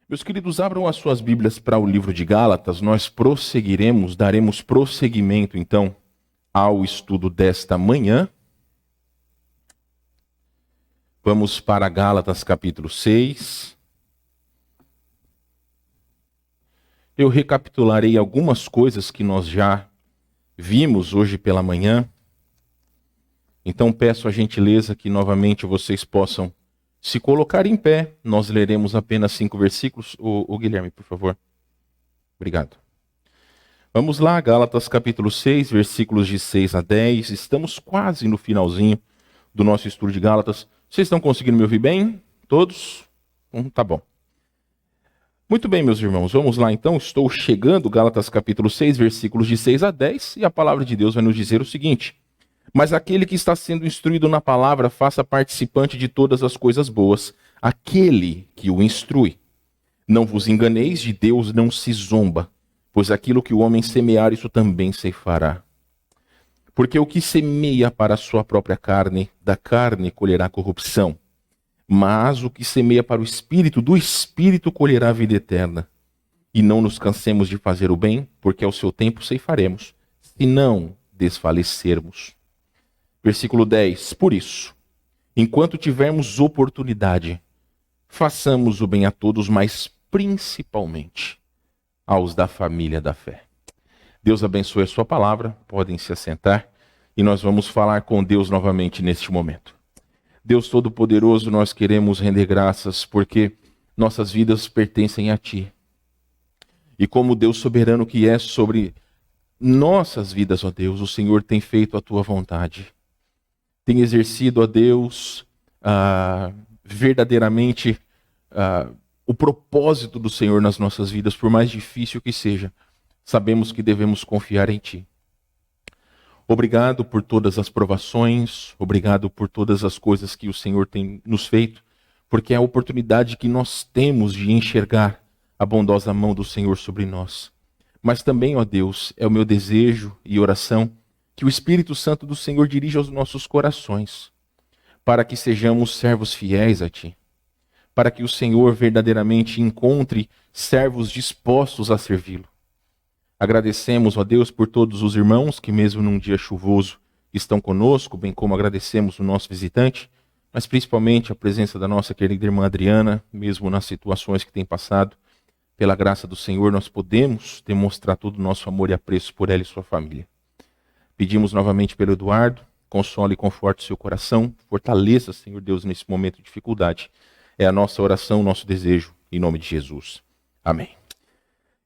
Meus queridos, abram as suas Bíblias para o livro de Gálatas. Nós daremos prosseguimento, então, ao estudo desta manhã. Vamos para Gálatas capítulo 6. Eu recapitularei algumas coisas que nós já vimos hoje pela manhã. Então peço a gentileza que novamente vocês possam se colocar em pé. Nós leremos apenas 5 versículos. O Guilherme, por favor. Obrigado. Vamos lá, Gálatas capítulo 6, versículos de 6 a 10. Estamos quase no finalzinho do nosso estudo de Gálatas. Vocês estão conseguindo me ouvir bem? Todos? Tá bom. Muito bem, meus irmãos. Vamos lá então. Estou chegando, Gálatas capítulo 6, versículos de 6 a 10. E a palavra de Deus vai nos dizer o seguinte: mas aquele que está sendo instruído na palavra, faça participante de todas as coisas boas, aquele que o instrui. Não vos enganeis, de Deus não se zomba, pois aquilo que o homem semear, isso também ceifará. Porque o que semeia para a sua própria carne, da carne colherá corrupção. Mas o que semeia para o Espírito, do Espírito colherá a vida eterna. E não nos cansemos de fazer o bem, porque ao seu tempo ceifaremos, se não desfalecermos. Versículo 10. Por isso, enquanto tivermos oportunidade, façamos o bem a todos, mas principalmente aos da família da fé. Deus abençoe a sua palavra, podem se assentar, e nós vamos falar com Deus novamente neste momento. Deus Todo-Poderoso, nós queremos render graças porque nossas vidas pertencem a Ti. E como Deus soberano que é sobre nossas vidas, ó Deus, o Senhor tem feito a Tua vontade. Tem exercido, ó Deus, verdadeiramente o propósito do Senhor nas nossas vidas, por mais difícil que seja. Sabemos que devemos confiar em Ti. Obrigado por todas as provações, obrigado por todas as coisas que o Senhor tem nos feito, porque é a oportunidade que nós temos de enxergar a bondosa mão do Senhor sobre nós. Mas também, ó Deus, é o meu desejo e oração que o Espírito Santo do Senhor dirija aos nossos corações, para que sejamos servos fiéis a Ti, para que o Senhor verdadeiramente encontre servos dispostos a servi-lo. Agradecemos, ó Deus, por todos os irmãos que mesmo num dia chuvoso estão conosco, bem como agradecemos o nosso visitante, mas principalmente a presença da nossa querida irmã Adriana, mesmo nas situações que tem passado. Pela graça do Senhor, nós podemos demonstrar todo o nosso amor e apreço por ela e sua família. Pedimos novamente pelo Eduardo, console e conforte seu coração, fortaleça, Senhor Deus, nesse momento de dificuldade. É a nossa oração, o nosso desejo, em nome de Jesus. Amém.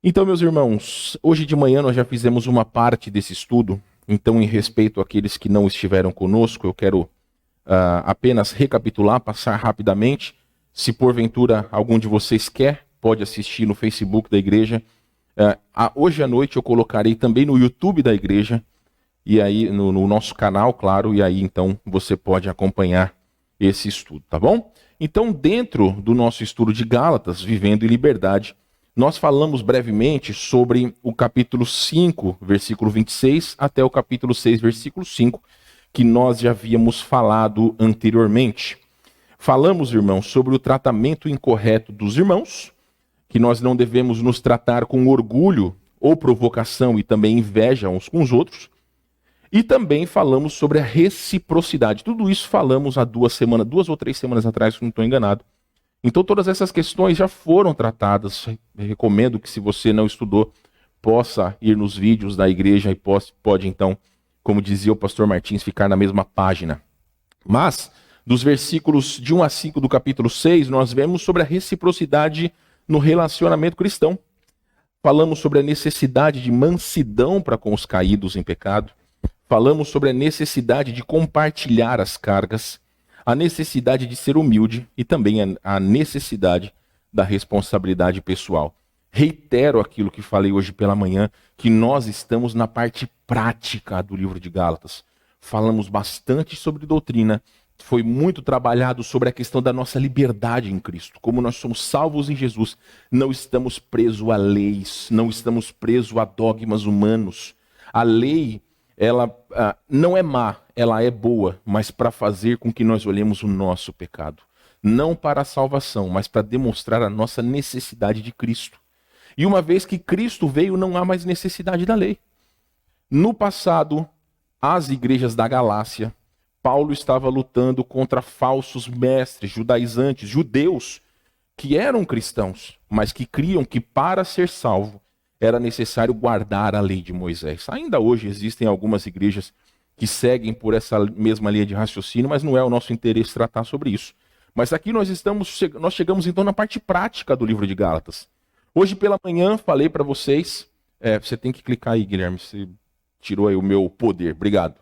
Então, meus irmãos, hoje de manhã nós já fizemos uma parte desse estudo, então em respeito àqueles que não estiveram conosco, eu quero apenas recapitular, passar rapidamente. Se porventura algum de vocês quer, pode assistir no Facebook da igreja. Hoje à noite eu colocarei também no YouTube da igreja, e aí no nosso canal, claro, e aí então você pode acompanhar esse estudo, tá bom? Então, dentro do nosso estudo de Gálatas, Vivendo em Liberdade, nós falamos brevemente sobre o capítulo 5, versículo 26, até o capítulo 6, versículo 5, que nós já havíamos falado anteriormente. Falamos, irmãos, sobre o tratamento incorreto dos irmãos, que nós não devemos nos tratar com orgulho ou provocação e também inveja uns com os outros. E também falamos sobre a reciprocidade. Tudo isso falamos há 2 ou 3 semanas atrás, se não estou enganado. Então todas essas questões já foram tratadas. Eu recomendo que, se você não estudou, possa ir nos vídeos da igreja e pode então, como dizia o pastor Martins, ficar na mesma página. Mas, dos versículos de 1 a 5 do capítulo 6, nós vemos sobre a reciprocidade no relacionamento cristão. Falamos sobre a necessidade de mansidão para com os caídos em pecado. Falamos sobre a necessidade de compartilhar as cargas, a necessidade de ser humilde e também a necessidade da responsabilidade pessoal. Reitero aquilo que falei hoje pela manhã, que nós estamos na parte prática do livro de Gálatas. Falamos bastante sobre doutrina, foi muito trabalhado sobre a questão da nossa liberdade em Cristo. Como nós somos salvos em Jesus, não estamos presos a leis, não estamos presos a dogmas humanos. A lei, ela não é má, ela é boa, mas para fazer com que nós olhemos o nosso pecado. não para a salvação, mas para demonstrar a nossa necessidade de Cristo. E uma vez que Cristo veio, não há mais necessidade da lei. No passado, as igrejas da Galácia, Paulo estava lutando contra falsos mestres judaizantes, judeus, que eram cristãos, mas que criam que para ser salvo era necessário guardar a lei de Moisés. Ainda hoje existem algumas igrejas que seguem por essa mesma linha de raciocínio, mas não é o nosso interesse tratar sobre isso. Mas aqui nós chegamos então na parte prática do livro de Gálatas. Hoje pela manhã falei para vocês, você tem que clicar aí, Guilherme, você tirou aí o meu poder, obrigado.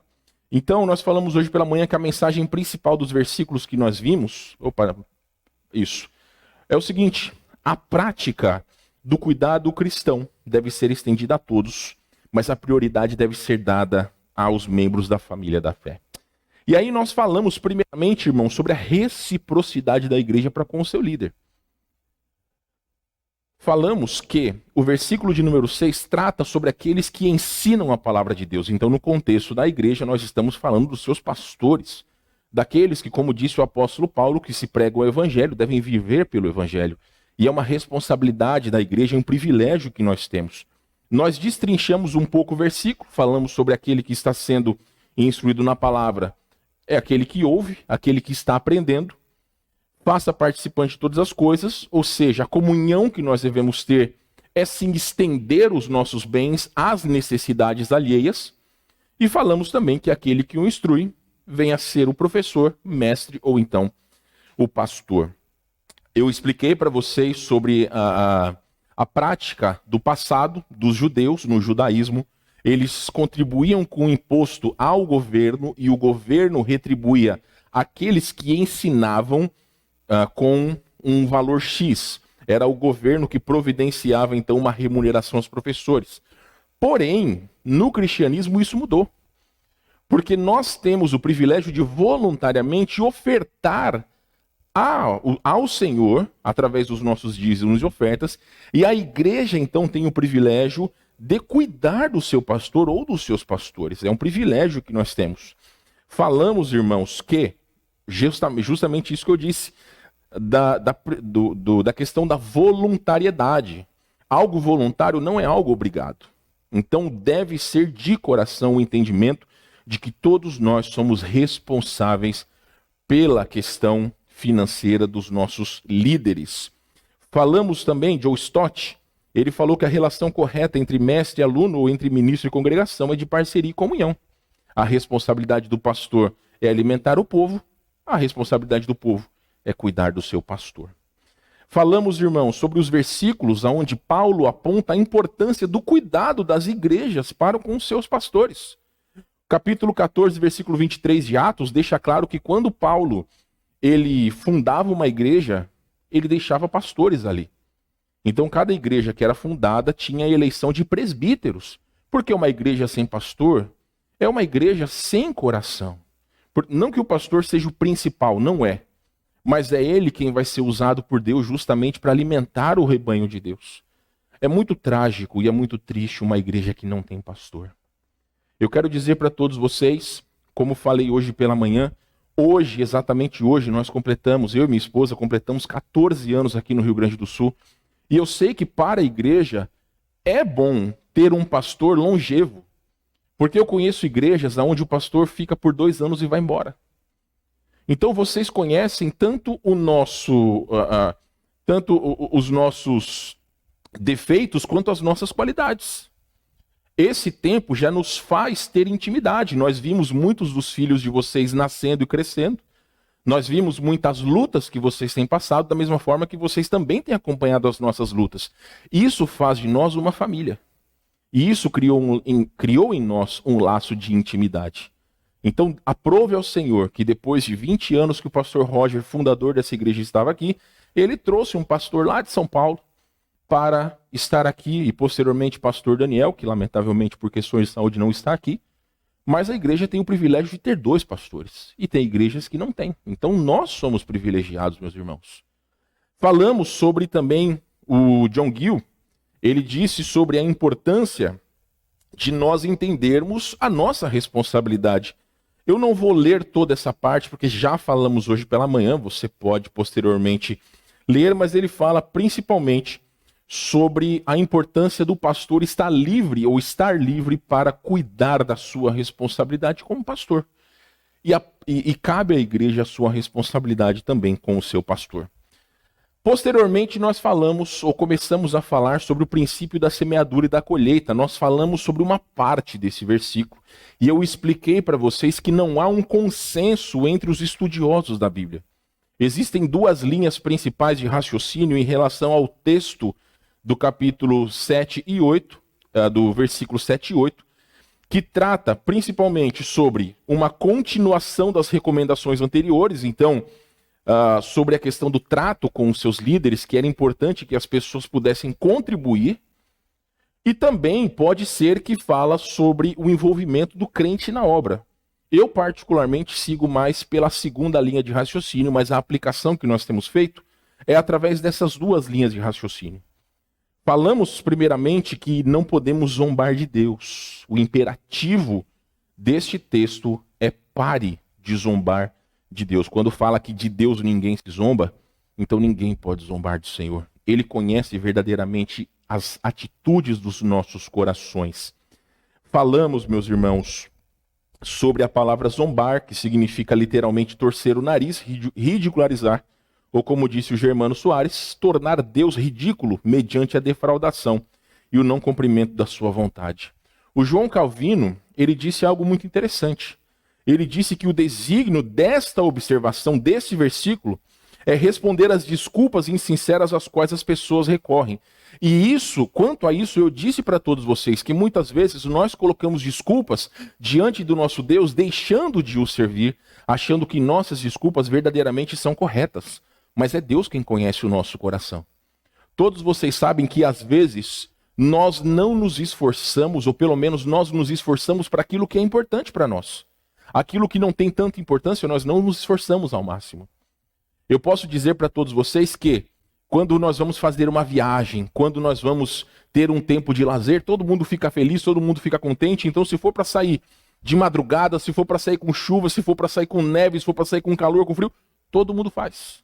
Então nós falamos hoje pela manhã que a mensagem principal dos versículos que nós vimos, é o seguinte: a prática do cuidado cristão deve ser estendida a todos, mas a prioridade deve ser dada aos membros da família da fé. E aí nós falamos primeiramente, irmão, sobre a reciprocidade da igreja para com o seu líder. Falamos que o versículo de número 6 trata sobre aqueles que ensinam a palavra de Deus. Então, no contexto da igreja, nós estamos falando dos seus pastores, daqueles que, como disse o apóstolo Paulo, que se pregam o evangelho, devem viver pelo evangelho. E é uma responsabilidade da igreja, é um privilégio que nós temos. Nós destrinchamos um pouco o versículo, falamos sobre aquele que está sendo instruído na palavra. É aquele que ouve, aquele que está aprendendo. Faça participante de todas as coisas, ou seja, a comunhão que nós devemos ter é sim estender os nossos bens às necessidades alheias. E falamos também que aquele que o instrui venha a ser o professor, mestre ou então o pastor. Eu expliquei para vocês sobre a prática do passado dos judeus no judaísmo. Eles contribuíam com o imposto ao governo e o governo retribuía aqueles que ensinavam com um valor X. Era o governo que providenciava então uma remuneração aos professores. Porém, no cristianismo isso mudou. Porque nós temos o privilégio de voluntariamente ofertar ao Senhor, através dos nossos dízimos e ofertas, e a igreja então tem o privilégio de cuidar do seu pastor ou dos seus pastores. É um privilégio que nós temos. Falamos, irmãos, que justamente isso que eu disse, da questão da voluntariedade. Algo voluntário não é algo obrigado. Então deve ser de coração o entendimento de que todos nós somos responsáveis pela questão financeira dos nossos líderes. Falamos também de Joe Stott. Ele falou que a relação correta entre mestre e aluno ou entre ministro e congregação é de parceria e comunhão. A responsabilidade do pastor é alimentar o povo, a responsabilidade do povo é cuidar do seu pastor. Falamos, irmãos, sobre os versículos onde Paulo aponta a importância do cuidado das igrejas para com os seus pastores. Capítulo 14, versículo 23 de Atos deixa claro que quando Paulo ele fundava uma igreja, ele deixava pastores ali. Então cada igreja que era fundada tinha a eleição de presbíteros, porque uma igreja sem pastor é uma igreja sem coração. Não que o pastor seja o principal, não é. Mas é ele quem vai ser usado por Deus justamente para alimentar o rebanho de Deus. É muito trágico e é muito triste uma igreja que não tem pastor. Eu quero dizer para todos vocês, como falei hoje pela manhã, hoje, exatamente hoje, nós completamos, eu e minha esposa completamos 14 anos aqui no Rio Grande do Sul. E eu sei que para a igreja é bom ter um pastor longevo. Porque eu conheço igrejas onde o pastor fica por 2 anos e vai embora. Então vocês conhecem tanto os nossos defeitos quanto as nossas qualidades. Esse tempo já nos faz ter intimidade. Nós vimos muitos dos filhos de vocês nascendo e crescendo. Nós vimos muitas lutas que vocês têm passado, da mesma forma que vocês também têm acompanhado as nossas lutas. Isso faz de nós uma família. E isso criou em nós um laço de intimidade. Então, aprove ao Senhor que depois de 20 anos que o pastor Roger, fundador dessa igreja, estava aqui, ele trouxe um pastor lá de São Paulo para estar aqui, e posteriormente pastor Daniel, que lamentavelmente por questões de saúde não está aqui, mas a igreja tem o privilégio de ter 2 pastores, e tem igrejas que não têm. Então nós somos privilegiados, meus irmãos. Falamos sobre também o John Gill, ele disse sobre a importância de nós entendermos a nossa responsabilidade. Eu não vou ler toda essa parte, porque já falamos hoje pela manhã, você pode posteriormente ler, mas ele fala principalmente sobre a importância do pastor estar livre para cuidar da sua responsabilidade como pastor. E cabe à igreja a sua responsabilidade também com o seu pastor. Posteriormente, nós começamos a falar sobre o princípio da semeadura e da colheita. Nós falamos sobre uma parte desse versículo. E eu expliquei para vocês que não há um consenso entre os estudiosos da Bíblia. Existem duas linhas principais de raciocínio em relação ao texto do capítulo 7 e 8, do versículo 7 e 8, que trata principalmente sobre uma continuação das recomendações anteriores. Então, sobre a questão do trato com os seus líderes, que era importante que as pessoas pudessem contribuir, e também pode ser que fala sobre o envolvimento do crente na obra. Eu, particularmente, sigo mais pela segunda linha de raciocínio, mas a aplicação que nós temos feito é através dessas duas linhas de raciocínio. Falamos, primeiramente, que não podemos zombar de Deus. O imperativo deste texto é pare de zombar de Deus. Quando fala que de Deus ninguém se zomba, então ninguém pode zombar do Senhor. Ele conhece verdadeiramente as atitudes dos nossos corações. Falamos, meus irmãos, sobre a palavra zombar, que significa literalmente torcer o nariz, ridicularizar, ou como disse o Germano Soares, tornar Deus ridículo mediante a defraudação e o não cumprimento da sua vontade. O João Calvino, ele disse algo muito interessante. Ele disse que o desígnio desta observação, desse versículo, é responder às desculpas insinceras às quais as pessoas recorrem. E quanto a isso, eu disse para todos vocês que muitas vezes nós colocamos desculpas diante do nosso Deus, deixando de o servir, achando que nossas desculpas verdadeiramente são corretas. Mas é Deus quem conhece o nosso coração. Todos vocês sabem que às vezes nós não nos esforçamos, ou pelo menos nós nos esforçamos para aquilo que é importante para nós. Aquilo que não tem tanta importância, nós não nos esforçamos ao máximo. Eu posso dizer para todos vocês que quando nós vamos fazer uma viagem, quando nós vamos ter um tempo de lazer, todo mundo fica feliz, todo mundo fica contente. Então, se for para sair de madrugada, se for para sair com chuva, se for para sair com neve, se for para sair com calor, com frio, todo mundo faz.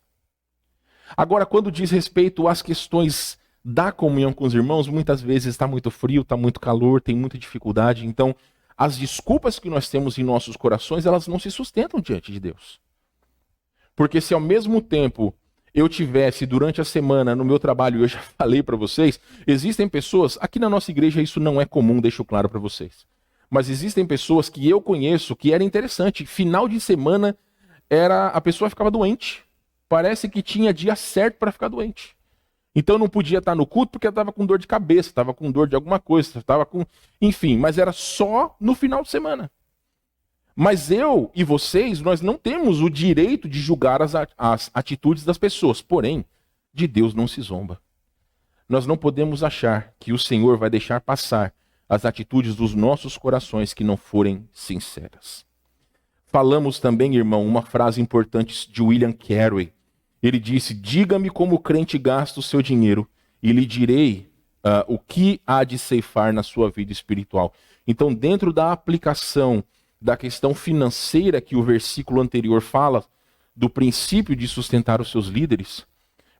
Agora, quando diz respeito às questões da comunhão com os irmãos, muitas vezes está muito frio, está muito calor, tem muita dificuldade. Então, as desculpas que nós temos em nossos corações, elas não se sustentam diante de Deus. Porque se ao mesmo tempo eu tivesse durante a semana no meu trabalho, eu já falei para vocês, existem pessoas, aqui na nossa igreja isso não é comum, deixo claro para vocês. Mas existem pessoas que eu conheço que era interessante, final de semana a pessoa ficava doente. Parece que tinha dia certo para ficar doente. Então não podia estar no culto porque estava com dor de cabeça, estava com dor de alguma coisa, estava com... Enfim, mas era só no final de semana. Mas eu e vocês, nós não temos o direito de julgar as atitudes das pessoas. Porém, de Deus não se zomba. Nós não podemos achar que o Senhor vai deixar passar as atitudes dos nossos corações que não forem sinceras. Falamos também, irmão, uma frase importante de William Carey. Ele disse, diga-me como o crente gasta o seu dinheiro e lhe direi o que há de ceifar na sua vida espiritual. Então, dentro da aplicação da questão financeira que o versículo anterior fala, do princípio de sustentar os seus líderes,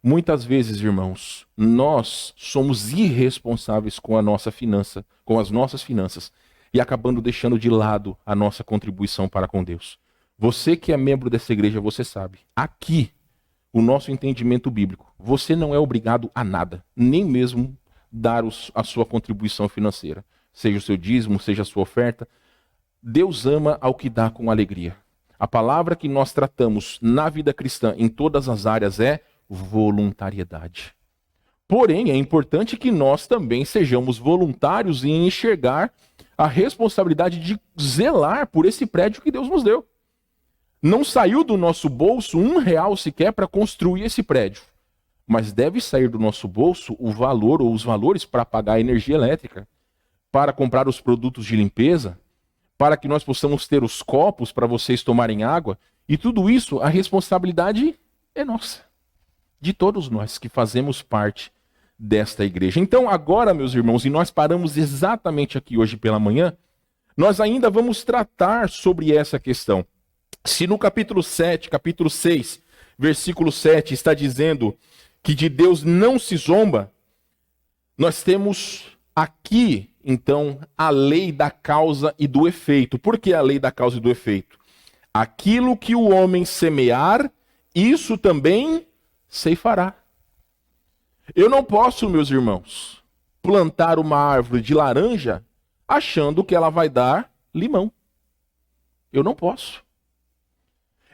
muitas vezes, irmãos, nós somos irresponsáveis com a nossa finança, com as nossas finanças, e acabando deixando de lado a nossa contribuição para com Deus. Você que é membro dessa igreja, você sabe, aqui, o nosso entendimento bíblico, você não é obrigado a nada, nem mesmo dar a sua contribuição financeira, seja o seu dízimo, seja a sua oferta. Deus ama ao que dá com alegria. A palavra que nós tratamos na vida cristã em todas as áreas é voluntariedade. Porém, é importante que nós também sejamos voluntários em enxergar a responsabilidade de zelar por esse prédio que Deus nos deu. Não saiu do nosso bolso R$1 sequer para construir esse prédio. Mas deve sair do nosso bolso o valor ou os valores para pagar a energia elétrica, para comprar os produtos de limpeza, para que nós possamos ter os copos para vocês tomarem água. E tudo isso, a responsabilidade é nossa, de todos nós que fazemos parte desta igreja. Então agora, meus irmãos, e nós paramos exatamente aqui hoje pela manhã, Nós ainda vamos tratar sobre essa questão. Se no capítulo 7, capítulo 6, versículo 7 está dizendo que de Deus não se zomba, nós temos aqui, então, a lei da causa e do efeito. Por que a lei da causa e do efeito? Aquilo que o homem semear, isso também ceifará. Eu não posso, meus irmãos, plantar uma árvore de laranja achando que ela vai dar limão. Eu não posso.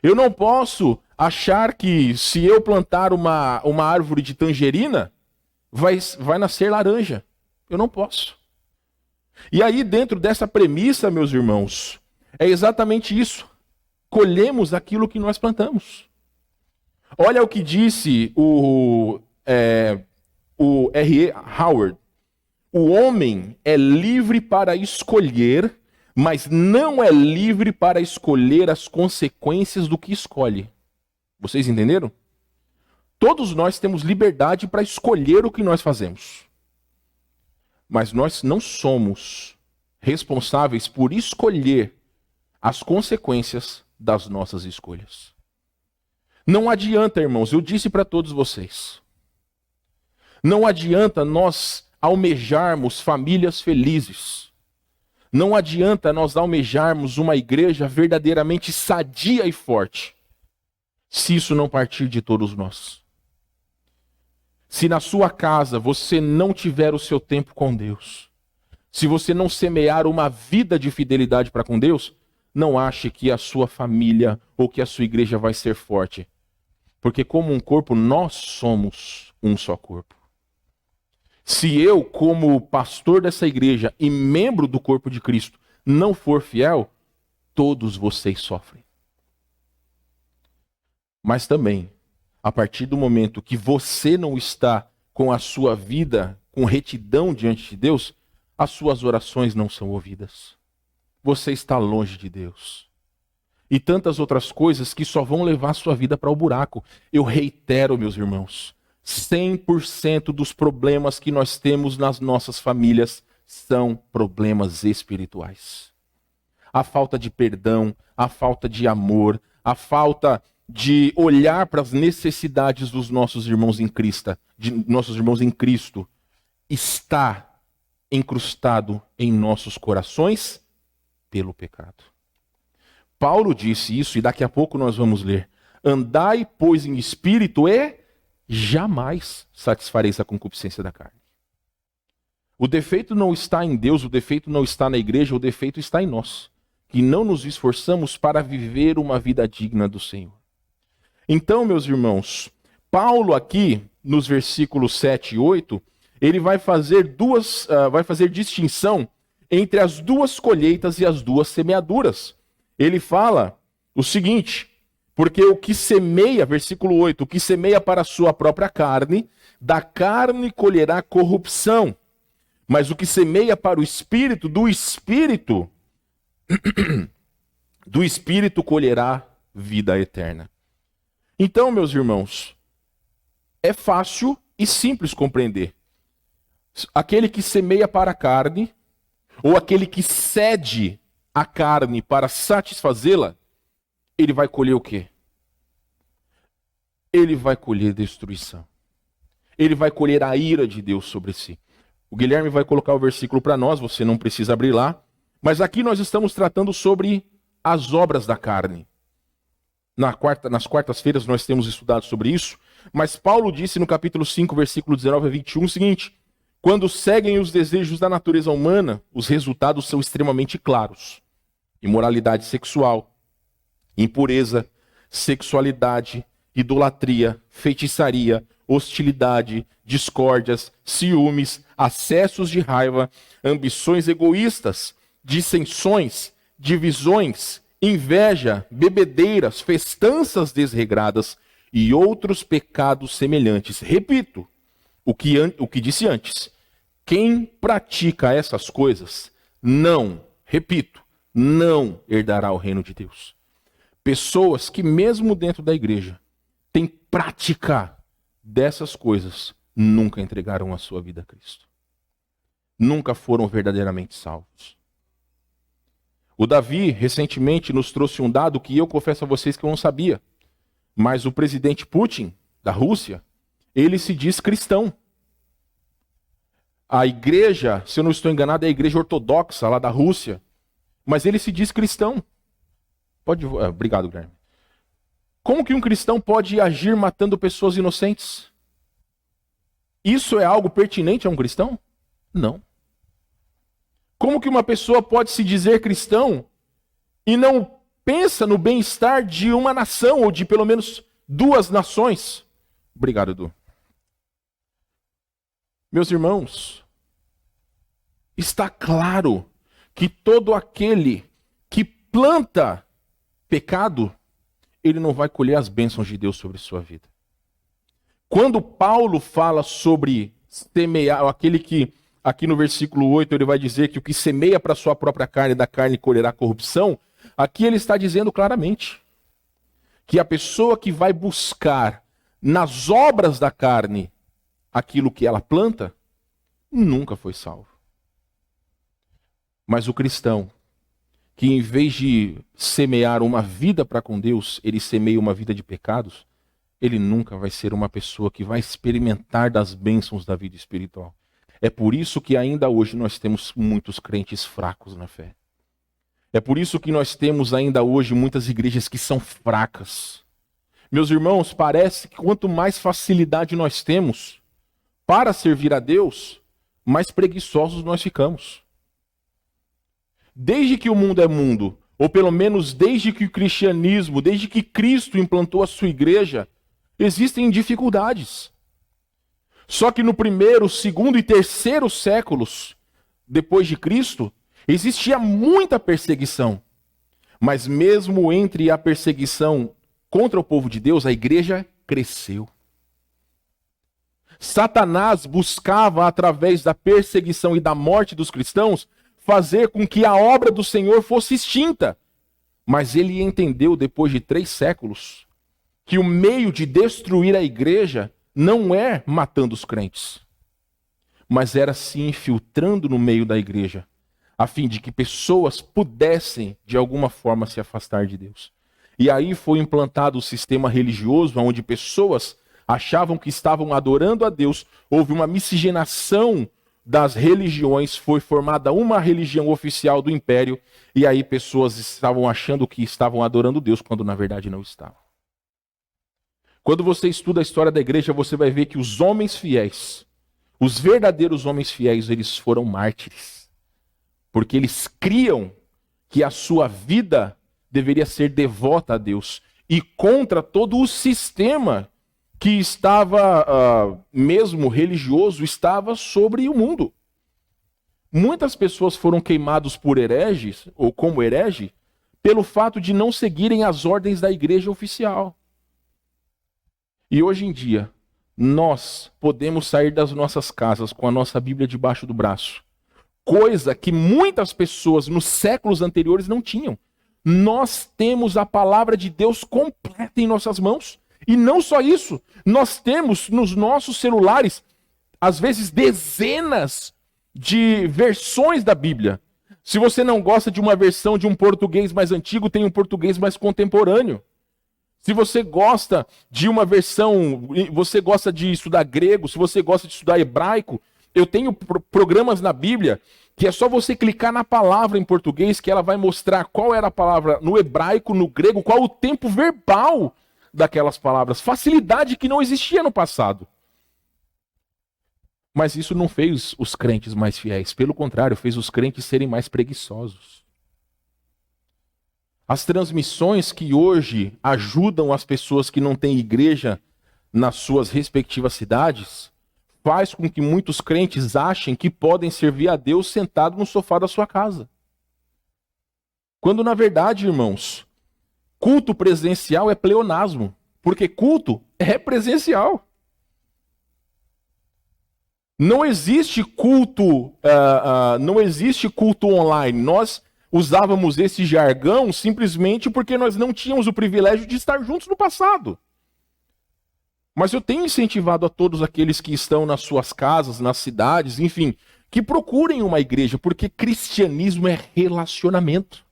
Eu não posso achar que se eu plantar uma árvore de tangerina, vai nascer laranja. Eu não posso. E aí, dentro dessa premissa, meus irmãos, é exatamente isso. Colhemos aquilo que nós plantamos. Olha o que disse o R.E. Howard. O homem é livre para escolher, mas não é livre para escolher as consequências do que escolhe. Vocês entenderam? Todos nós temos liberdade para escolher o que nós fazemos. Mas nós não somos responsáveis por escolher as consequências das nossas escolhas. Não adianta, irmãos, eu disse para todos vocês. Não adianta nós almejarmos famílias felizes. Não adianta nós almejarmos uma igreja verdadeiramente sadia e forte, se isso não partir de todos nós. Se na sua casa você não tiver o seu tempo com Deus, se você não semear uma vida de fidelidade para com Deus, não ache que a sua família ou que a sua igreja vai ser forte. Porque como um corpo, nós somos um só corpo. Se eu, como pastor dessa igreja e membro do corpo de Cristo, não for fiel, todos vocês sofrem. Mas também, a partir do momento que você não está com a sua vida com retidão diante de Deus, as suas orações não são ouvidas. Você está longe de Deus. E tantas outras coisas que só vão levar a sua vida para o buraco. Eu reitero, meus irmãos, 100% dos problemas que nós temos nas nossas famílias são problemas espirituais. A falta de perdão, a falta de amor, a falta de olhar para as necessidades dos nossos irmãos em Cristo, está incrustado em nossos corações pelo pecado. Paulo disse isso e daqui a pouco nós vamos ler. Andai, pois, em espírito e jamais satisfareis a concupiscência da carne. O defeito não está em Deus, o defeito não está na igreja, o defeito está em nós, que não nos esforçamos para viver uma vida digna do Senhor. Então, meus irmãos, Paulo aqui, nos versículos 7 e 8, ele vai fazer distinção entre as duas colheitas e as duas semeaduras. Ele fala o seguinte: porque o que semeia, versículo 8, o que semeia para a sua própria carne, da carne colherá corrupção. Mas o que semeia para o Espírito, do Espírito colherá vida eterna. Então, meus irmãos, é fácil e simples compreender. Aquele que semeia para a carne, ou aquele que cede a carne para satisfazê-la, ele vai colher o quê? Ele vai colher destruição. Ele vai colher a ira de Deus sobre si. O Guilherme vai colocar o versículo para nós, você não precisa abrir lá. Mas aqui nós estamos tratando sobre as obras da carne. Nas quartas-feiras nós temos estudado sobre isso. Mas Paulo disse no capítulo 5, versículo 19 a 21 o seguinte: quando seguem os desejos da natureza humana, os resultados são extremamente claros. Imoralidade sexual, impureza, sexualidade, idolatria, feitiçaria, hostilidade, discórdias, ciúmes, acessos de raiva, ambições egoístas, dissensões, divisões, inveja, bebedeiras, festanças desregradas e outros pecados semelhantes. Repito o que disse antes. Quem pratica essas coisas não herdará o reino de Deus. Pessoas que mesmo dentro da igreja têm prática dessas coisas, nunca entregaram a sua vida a Cristo. Nunca foram verdadeiramente salvos. O Davi, recentemente, nos trouxe um dado que eu confesso a vocês que eu não sabia. Mas o presidente Putin, da Rússia, ele se diz cristão. A igreja, se eu não estou enganado, é a igreja ortodoxa lá da Rússia. Mas ele se diz cristão. Obrigado, Guilherme. Como que um cristão pode agir matando pessoas inocentes? Isso é algo pertinente a um cristão? Não. Como que uma pessoa pode se dizer cristão e não pensa no bem-estar de uma nação ou de pelo menos duas nações? Obrigado, Edu. Meus irmãos, está claro que todo aquele que planta pecado, ele não vai colher as bênçãos de Deus sobre sua vida. Quando Paulo fala sobre semear, aquele que, aqui no versículo 8, ele vai dizer que o que semeia para a sua própria carne, da carne colherá corrupção, aqui ele está dizendo claramente que a pessoa que vai buscar nas obras da carne aquilo que ela planta, nunca foi salvo. Mas o cristão, que em vez de semear uma vida para com Deus, ele semeia uma vida de pecados, ele nunca vai ser uma pessoa que vai experimentar das bênçãos da vida espiritual. É por isso que ainda hoje nós temos muitos crentes fracos na fé. É por isso que nós temos ainda hoje muitas igrejas que são fracas. Meus irmãos, parece que quanto mais facilidade nós temos para servir a Deus, mais preguiçosos nós ficamos. Desde que o mundo é mundo, ou pelo menos desde que o cristianismo, desde que Cristo implantou a sua igreja, existem dificuldades. Só que no primeiro, segundo e terceiro séculos depois de Cristo, existia muita perseguição. Mas mesmo entre a perseguição contra o povo de Deus, a igreja cresceu. Satanás buscava, através da perseguição e da morte dos cristãos, fazer com que a obra do Senhor fosse extinta. Mas ele entendeu, depois de 3 séculos, que o meio de destruir a igreja não é matando os crentes, mas era se infiltrando no meio da igreja, a fim de que pessoas pudessem, de alguma forma, se afastar de Deus. E aí foi implantado o sistema religioso, onde pessoas achavam que estavam adorando a Deus, houve uma miscigenação das religiões, foi formada uma religião oficial do império, e aí pessoas estavam achando que estavam adorando Deus, quando na verdade não estavam. Quando você estuda a história da igreja, você vai ver que os homens fiéis, os verdadeiros homens fiéis, eles foram mártires, porque eles criam que a sua vida deveria ser devota a Deus, e contra todo o sistema que estava, mesmo religioso, estava sobre o mundo. Muitas pessoas foram queimadas por hereges, ou como herege, pelo fato de não seguirem as ordens da igreja oficial. E hoje em dia, nós podemos sair das nossas casas com a nossa Bíblia debaixo do braço. Coisa que muitas pessoas nos séculos anteriores não tinham. Nós temos a palavra de Deus completa em nossas mãos. E não só isso, nós temos nos nossos celulares, às vezes, dezenas de versões da Bíblia. Se você não gosta de uma versão de um português mais antigo, tem um português mais contemporâneo. Se você gosta de uma versão, você gosta de estudar grego, se você gosta de estudar hebraico, eu tenho programas na Bíblia que é só você clicar na palavra em português que ela vai mostrar qual era a palavra no hebraico, no grego, qual o tempo verbal daquelas palavras. Facilidade que não existia no passado. Mas isso não fez os crentes mais fiéis. Pelo contrário, fez os crentes serem mais preguiçosos. As transmissões que hoje ajudam as pessoas que não têm igreja nas suas respectivas cidades, faz com que muitos crentes achem que podem servir a Deus sentado no sofá da sua casa. Quando na verdade, irmãos, culto presencial é pleonasmo, porque culto é presencial. Não existe culto, não existe culto online. Nós usávamos esse jargão simplesmente porque nós não tínhamos o privilégio de estar juntos no passado. Mas eu tenho incentivado a todos aqueles que estão nas suas casas, nas cidades, enfim, que procurem uma igreja, porque cristianismo é relacionamento.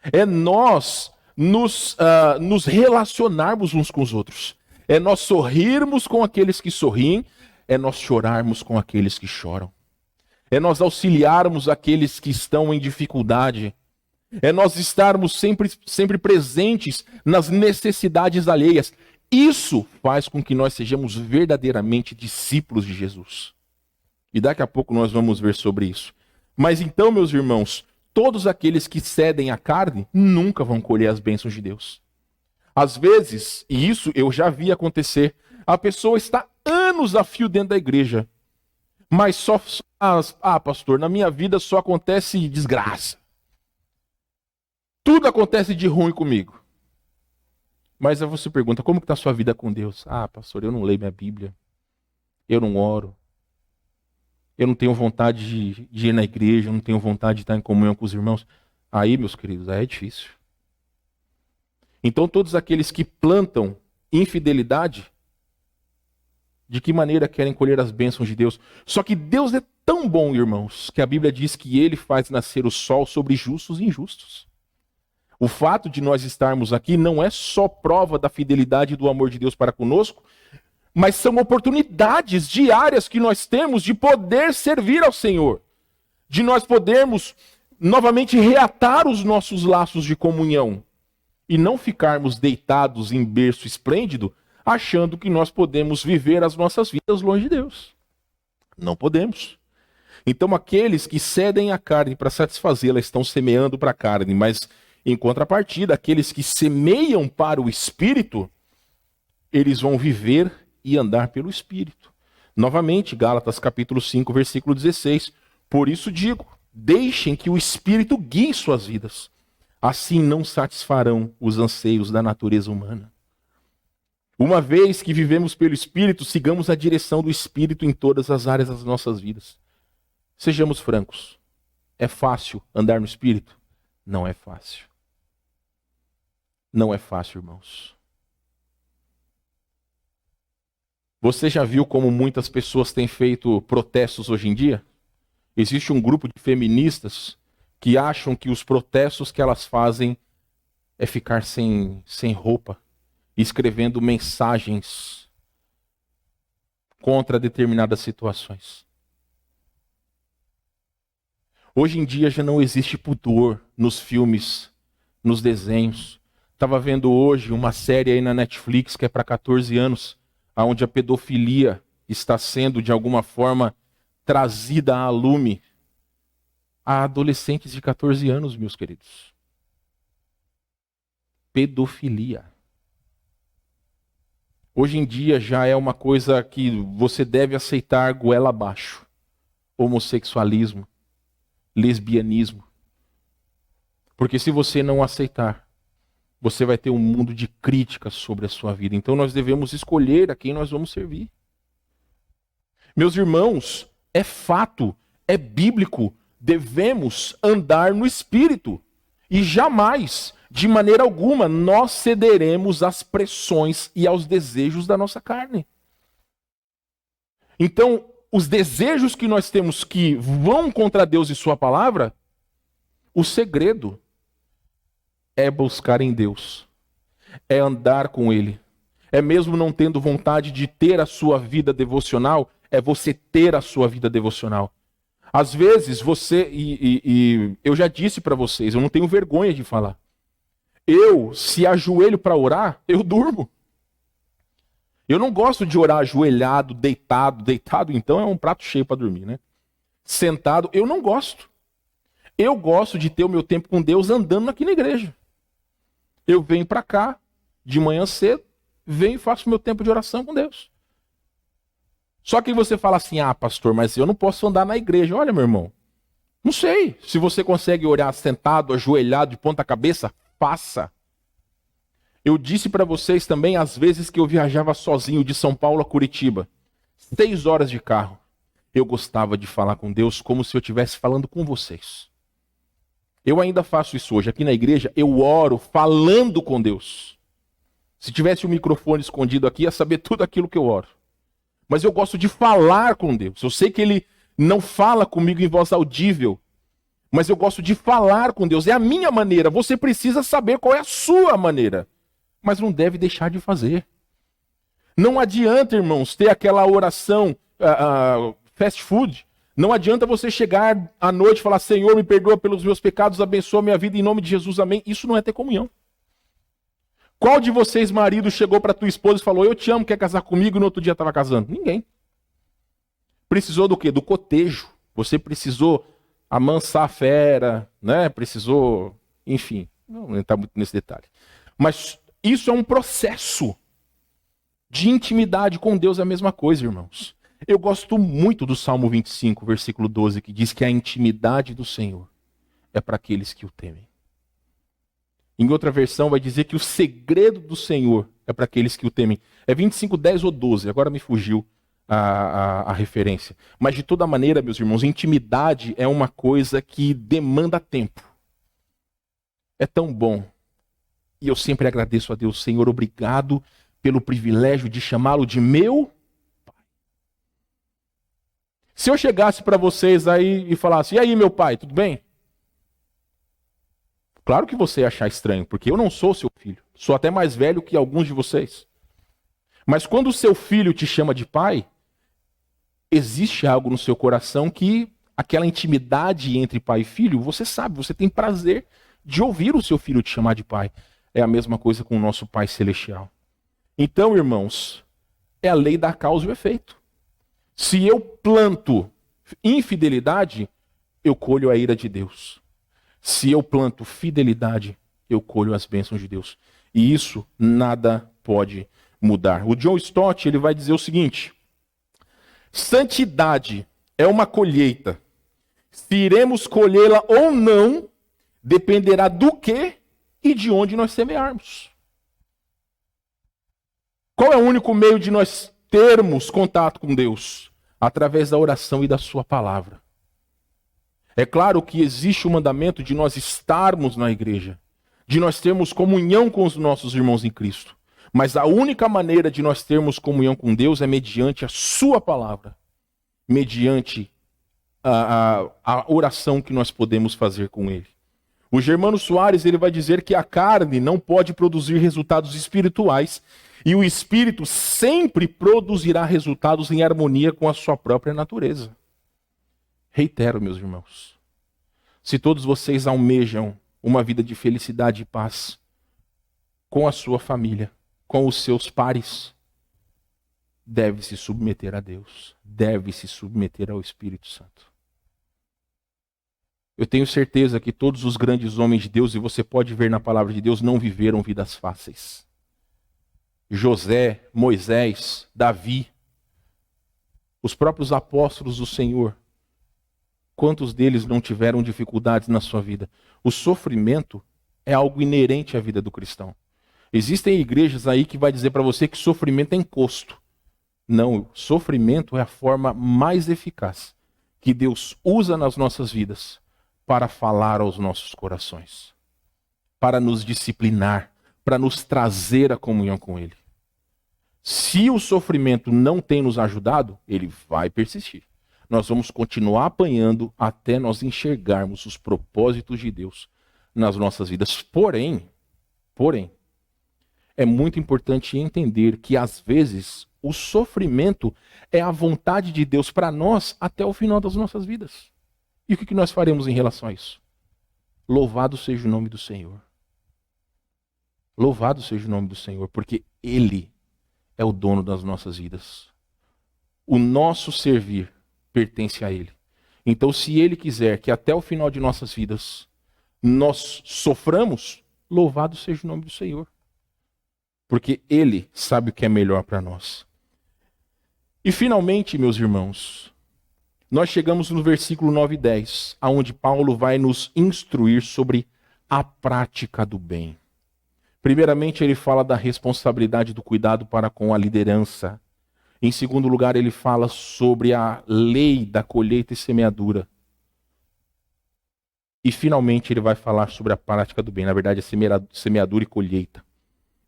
É nós nos relacionarmos uns com os outros. É nós sorrirmos com aqueles que sorriem, é nós chorarmos com aqueles que choram. É nós auxiliarmos aqueles que estão em dificuldade. É nós estarmos sempre presentes nas necessidades alheias. Isso faz com que nós sejamos verdadeiramente discípulos de Jesus. E daqui a pouco nós vamos ver sobre isso. Mas então, meus irmãos, todos aqueles que cedem à carne nunca vão colher as bênçãos de Deus. Às vezes, e isso eu já vi acontecer, a pessoa está anos a fio dentro da igreja, mas pastor, na minha vida só acontece desgraça. Tudo acontece de ruim comigo. Mas aí você pergunta, como que está a sua vida com Deus? Pastor, eu não leio minha Bíblia, eu não oro, eu não tenho vontade de ir na igreja, eu não tenho vontade de estar em comunhão com os irmãos. Aí, meus queridos, aí é difícil. Então, todos aqueles que plantam infidelidade, de que maneira querem colher as bênçãos de Deus? Só que Deus é tão bom, irmãos, que a Bíblia diz que Ele faz nascer o sol sobre justos e injustos. O fato de nós estarmos aqui não é só prova da fidelidade e do amor de Deus para conosco, mas são oportunidades diárias que nós temos de poder servir ao Senhor, de nós podermos novamente reatar os nossos laços de comunhão e não ficarmos deitados em berço esplêndido, achando que nós podemos viver as nossas vidas longe de Deus. Não podemos. Então aqueles que cedem à carne para satisfazê-la estão semeando para a carne, mas em contrapartida, aqueles que semeiam para o Espírito, eles vão viver e andar pelo Espírito. Novamente, Gálatas capítulo 5, versículo 16. Por isso digo, deixem que o Espírito guie suas vidas. Assim não satisfarão os anseios da natureza humana. Uma vez que vivemos pelo Espírito, sigamos a direção do Espírito em todas as áreas das nossas vidas. Sejamos francos. É fácil andar no Espírito? Não é fácil. Não é fácil, irmãos. Você já viu como muitas pessoas têm feito protestos hoje em dia? Existe um grupo de feministas que acham que os protestos que elas fazem é ficar sem roupa, escrevendo mensagens contra determinadas situações. Hoje em dia já não existe pudor nos filmes, nos desenhos. Estava vendo hoje uma série aí na Netflix que é para 14 anos, onde a pedofilia está sendo de alguma forma trazida à lume a adolescentes de 14 anos, meus queridos. Pedofilia. Hoje em dia já é uma coisa que você deve aceitar goela abaixo. Homossexualismo, lesbianismo. Porque se você não aceitar, você vai ter um mundo de críticas sobre a sua vida. Então nós devemos escolher a quem nós vamos servir. Meus irmãos, é fato, é bíblico, devemos andar no Espírito. E jamais, de maneira alguma, nós cederemos às pressões e aos desejos da nossa carne. Então, os desejos que nós temos que vão contra Deus e sua palavra, o segredo é buscar em Deus, é andar com Ele. É mesmo não tendo vontade de ter a sua vida devocional, é você ter a sua vida devocional. Às vezes você, eu já disse para vocês, eu não tenho vergonha de falar. Eu, se ajoelho para orar, eu durmo. Eu não gosto de orar ajoelhado, deitado. Deitado, então, é um prato cheio para dormir, né? Sentado, eu não gosto. Eu gosto de ter o meu tempo com Deus andando aqui na igreja. Eu venho para cá, de manhã cedo, venho e faço meu tempo de oração com Deus. Só que você fala assim, pastor, mas eu não posso andar na igreja. Olha, meu irmão, não sei. Se você consegue orar sentado, ajoelhado, de ponta cabeça, faça. Eu disse para vocês também, às vezes que eu viajava sozinho de São Paulo a Curitiba, 6 horas de carro, eu gostava de falar com Deus como se eu estivesse falando com vocês. Eu ainda faço isso hoje. Aqui na igreja, eu oro falando com Deus. Se tivesse um microfone escondido aqui, ia saber tudo aquilo que eu oro. Mas eu gosto de falar com Deus. Eu sei que Ele não fala comigo em voz audível, Mas eu gosto de falar com Deus. É a minha maneira. Você precisa saber qual é a sua maneira. Mas não deve deixar de fazer. Não adianta, irmãos, ter aquela oração fast food. Não adianta você chegar à noite e falar: Senhor, me perdoa pelos meus pecados, abençoa a minha vida em nome de Jesus, amém. Isso não é ter comunhão. Qual de vocês, marido, chegou para tua esposa e falou: eu te amo, quer casar comigo, e no outro dia estava casando? Ninguém. Precisou do quê? Do cotejo. Você precisou amansar a fera, né? Precisou, enfim, não entrar muito nesse detalhe. Mas isso é um processo de intimidade com Deus, é a mesma coisa, irmãos. Eu gosto muito do Salmo 25, versículo 12, que diz que a intimidade do Senhor é para aqueles que o temem. Em outra versão vai dizer que o segredo do Senhor é para aqueles que o temem. É 25, 10 ou 12, agora me fugiu a referência. Mas de toda maneira, meus irmãos, intimidade é uma coisa que demanda tempo. É tão bom. E eu sempre agradeço a Deus: Senhor, obrigado pelo privilégio de chamá-lo de meu pai. Se eu chegasse para vocês aí e falasse: e aí, meu pai, tudo bem? Claro que você ia achar estranho, porque eu não sou seu filho. Sou até mais velho que alguns de vocês. Mas quando o seu filho te chama de pai, existe algo no seu coração que aquela intimidade entre pai e filho, você sabe, você tem prazer de ouvir o seu filho te chamar de pai. É a mesma coisa com o nosso Pai Celestial. Então, irmãos, é a lei da causa e o efeito. Se eu planto infidelidade, eu colho a ira de Deus. Se eu planto fidelidade, eu colho as bênçãos de Deus. E isso nada pode mudar. O John Stott, ele vai dizer o seguinte: santidade é uma colheita. Se iremos colhê-la ou não, dependerá do que e de onde nós semearmos. Qual é o único meio de nós termos contato com Deus? Através da oração e da sua palavra. É claro que existe o mandamento de nós estarmos na igreja, de nós termos comunhão com os nossos irmãos em Cristo. Mas a única maneira de nós termos comunhão com Deus é mediante a sua palavra, mediante a oração que nós podemos fazer com Ele. O Germano Soares, ele vai dizer que a carne não pode produzir resultados espirituais e o espírito sempre produzirá resultados em harmonia com a sua própria natureza. Reitero, meus irmãos, se todos vocês almejam uma vida de felicidade e paz com a sua família, com os seus pares, deve se submeter a Deus, deve se submeter ao Espírito Santo. Eu tenho certeza que todos os grandes homens de Deus, e você pode ver na palavra de Deus, não viveram vidas fáceis. José, Moisés, Davi, os próprios apóstolos do Senhor, quantos deles não tiveram dificuldades na sua vida? O sofrimento é algo inerente à vida do cristão. Existem igrejas aí que vai dizer para você que sofrimento é encosto. Não, sofrimento é a forma mais eficaz que Deus usa nas nossas vidas para falar aos nossos corações, para nos disciplinar, para nos trazer a comunhão com Ele. Se o sofrimento não tem nos ajudado, ele vai persistir. Nós vamos continuar apanhando até nós enxergarmos os propósitos de Deus nas nossas vidas. Porém, é muito importante entender que às vezes o sofrimento é a vontade de Deus para nós até o final das nossas vidas. E o que nós faremos em relação a isso? Louvado seja o nome do Senhor. Louvado seja o nome do Senhor, porque Ele é o dono das nossas vidas. O nosso servir pertence a Ele. Então, se Ele quiser que até o final de nossas vidas nós soframos, louvado seja o nome do Senhor. Porque Ele sabe o que é melhor para nós. E finalmente, meus irmãos, nós chegamos no versículo 9 e 10, onde Paulo vai nos instruir sobre a prática do bem. Primeiramente, ele fala da responsabilidade do cuidado para com a liderança. Em segundo lugar, ele fala sobre a lei da colheita e semeadura. E finalmente, ele vai falar sobre a prática do bem. Na verdade, é semeadura e colheita.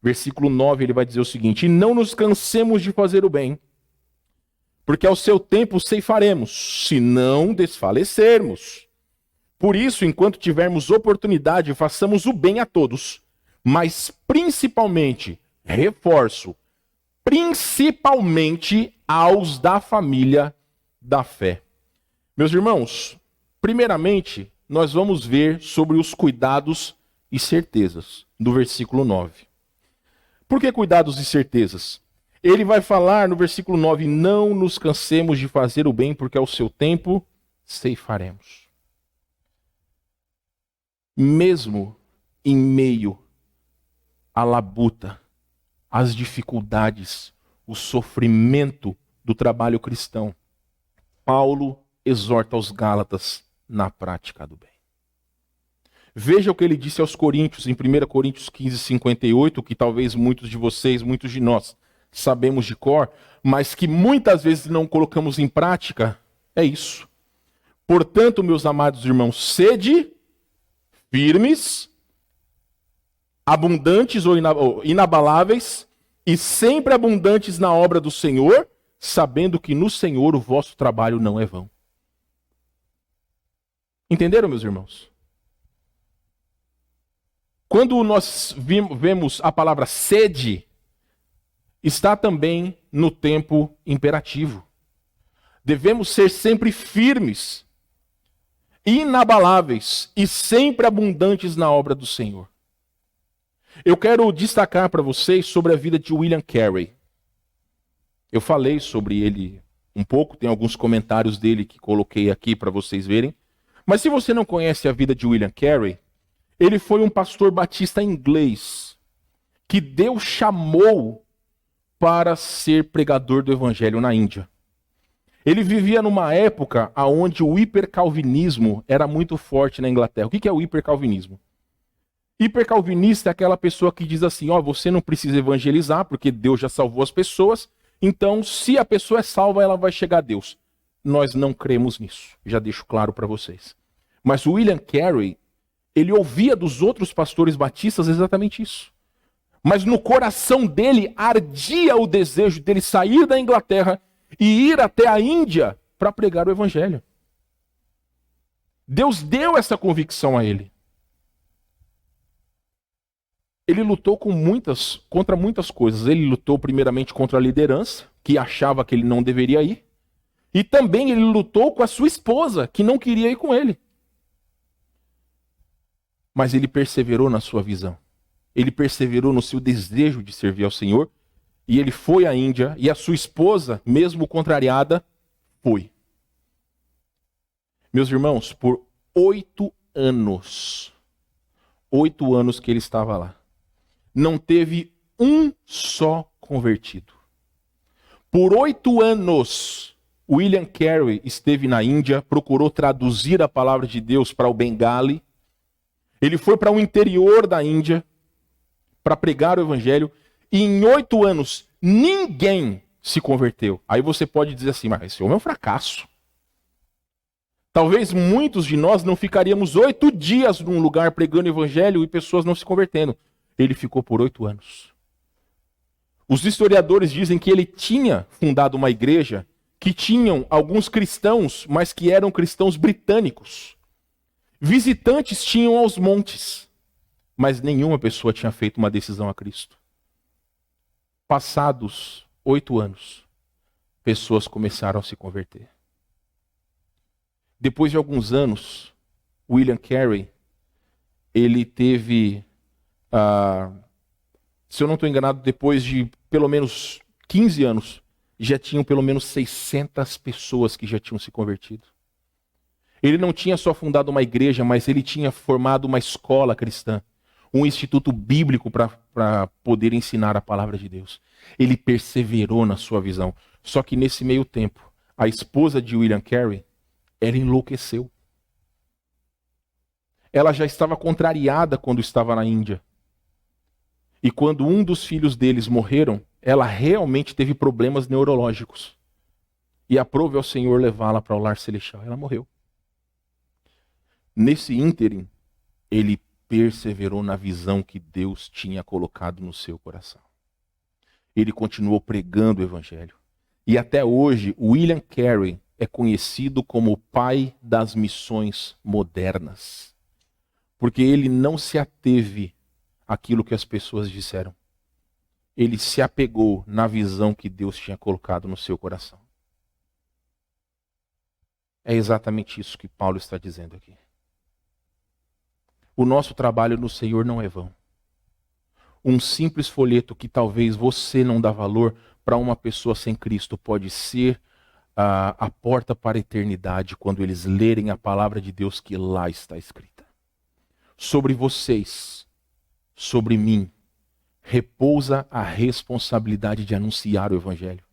Versículo 9, ele vai dizer o seguinte: e não nos cansemos de fazer o bem, porque ao seu tempo ceifaremos, se não desfalecermos. Por isso, enquanto tivermos oportunidade, façamos o bem a todos, mas principalmente, reforço, principalmente aos da família da fé. Meus irmãos, primeiramente, nós vamos ver sobre os cuidados e certezas, do versículo 9. Por que cuidados e certezas? Ele vai falar no versículo 9, não nos cansemos de fazer o bem, porque ao seu tempo ceifaremos. Mesmo em meio à labuta, às dificuldades, o sofrimento do trabalho cristão, Paulo exorta os Gálatas na prática do bem. Veja o que ele disse aos Coríntios, em 1 Coríntios 15, 58, que talvez muitos de vocês, muitos de nós, sabemos de cor, mas que muitas vezes não colocamos em prática, é isso. Portanto, meus amados irmãos, sede firmes, abundantes ou inabaláveis, e sempre abundantes na obra do Senhor, sabendo que no Senhor o vosso trabalho não é vão. Entenderam, meus irmãos? Quando nós vemos a palavra sede, está também no tempo imperativo. Devemos ser sempre firmes, inabaláveis e sempre abundantes na obra do Senhor. Eu quero destacar para vocês sobre a vida de William Carey. Eu falei sobre ele um pouco, tem alguns comentários dele que coloquei aqui para vocês verem. Mas se você não conhece a vida de William Carey, ele foi um pastor batista inglês que Deus chamou para ser pregador do evangelho na Índia. Ele vivia numa época onde o hipercalvinismo era muito forte na Inglaterra. O que é o hipercalvinismo? Hipercalvinista é aquela pessoa que diz assim, você não precisa evangelizar porque Deus já salvou as pessoas, então se a pessoa é salva, ela vai chegar a Deus. Nós não cremos nisso, já deixo claro para vocês. Mas o William Carey, ele ouvia dos outros pastores batistas exatamente isso. Mas no coração dele ardia o desejo dele sair da Inglaterra e ir até a Índia para pregar o evangelho. Deus deu essa convicção a ele. Ele lutou contra muitas coisas. Ele lutou primeiramente contra a liderança, que achava que ele não deveria ir. E também ele lutou com a sua esposa, que não queria ir com ele. Mas ele perseverou na sua visão. Ele perseverou no seu desejo de servir ao Senhor. E ele foi à Índia. E a sua esposa, mesmo contrariada, foi. Meus irmãos, por 8 anos que ele estava lá, não teve um só convertido. Por 8 anos, William Carey esteve na Índia, procurou traduzir a palavra de Deus para o Bengali. Ele foi para o interior da Índia para pregar o evangelho. E em 8 anos, ninguém se converteu. Aí você pode dizer assim, mas esse homem é um fracasso. Talvez muitos de nós não ficaríamos 8 dias num lugar pregando o evangelho e pessoas não se convertendo. Ele ficou por 8 anos. Os historiadores dizem que ele tinha fundado uma igreja que tinham alguns cristãos, mas que eram cristãos britânicos. Visitantes tinham aos montes, mas nenhuma pessoa tinha feito uma decisão a Cristo. Passados 8 anos, pessoas começaram a se converter. Depois de alguns anos, William Carey, ele teve, se eu não estou enganado, depois de pelo menos 15 anos, já tinham pelo menos 600 pessoas que já tinham se convertido. Ele não tinha só fundado uma igreja, mas ele tinha formado uma escola cristã, um instituto bíblico para poder ensinar a palavra de Deus. Ele perseverou na sua visão. Só que nesse meio tempo, a esposa de William Carey, ela enlouqueceu. Ela já estava contrariada quando estava na Índia. E quando um dos filhos deles morreram, ela realmente teve problemas neurológicos. E aprove ao Senhor levá-la para o lar celestial. Ela morreu. Nesse ínterim, ele perseverou na visão que Deus tinha colocado no seu coração. Ele continuou pregando o evangelho. E até hoje, William Carey é conhecido como o pai das missões modernas. Porque ele não se ateve àquilo que as pessoas disseram. Ele se apegou na visão que Deus tinha colocado no seu coração. É exatamente isso que Paulo está dizendo aqui. O nosso trabalho no Senhor não é vão. Um simples folheto que talvez você não dá valor para uma pessoa sem Cristo pode ser a porta para a eternidade quando eles lerem a palavra de Deus que lá está escrita. Sobre vocês, sobre mim, repousa a responsabilidade de anunciar o Evangelho.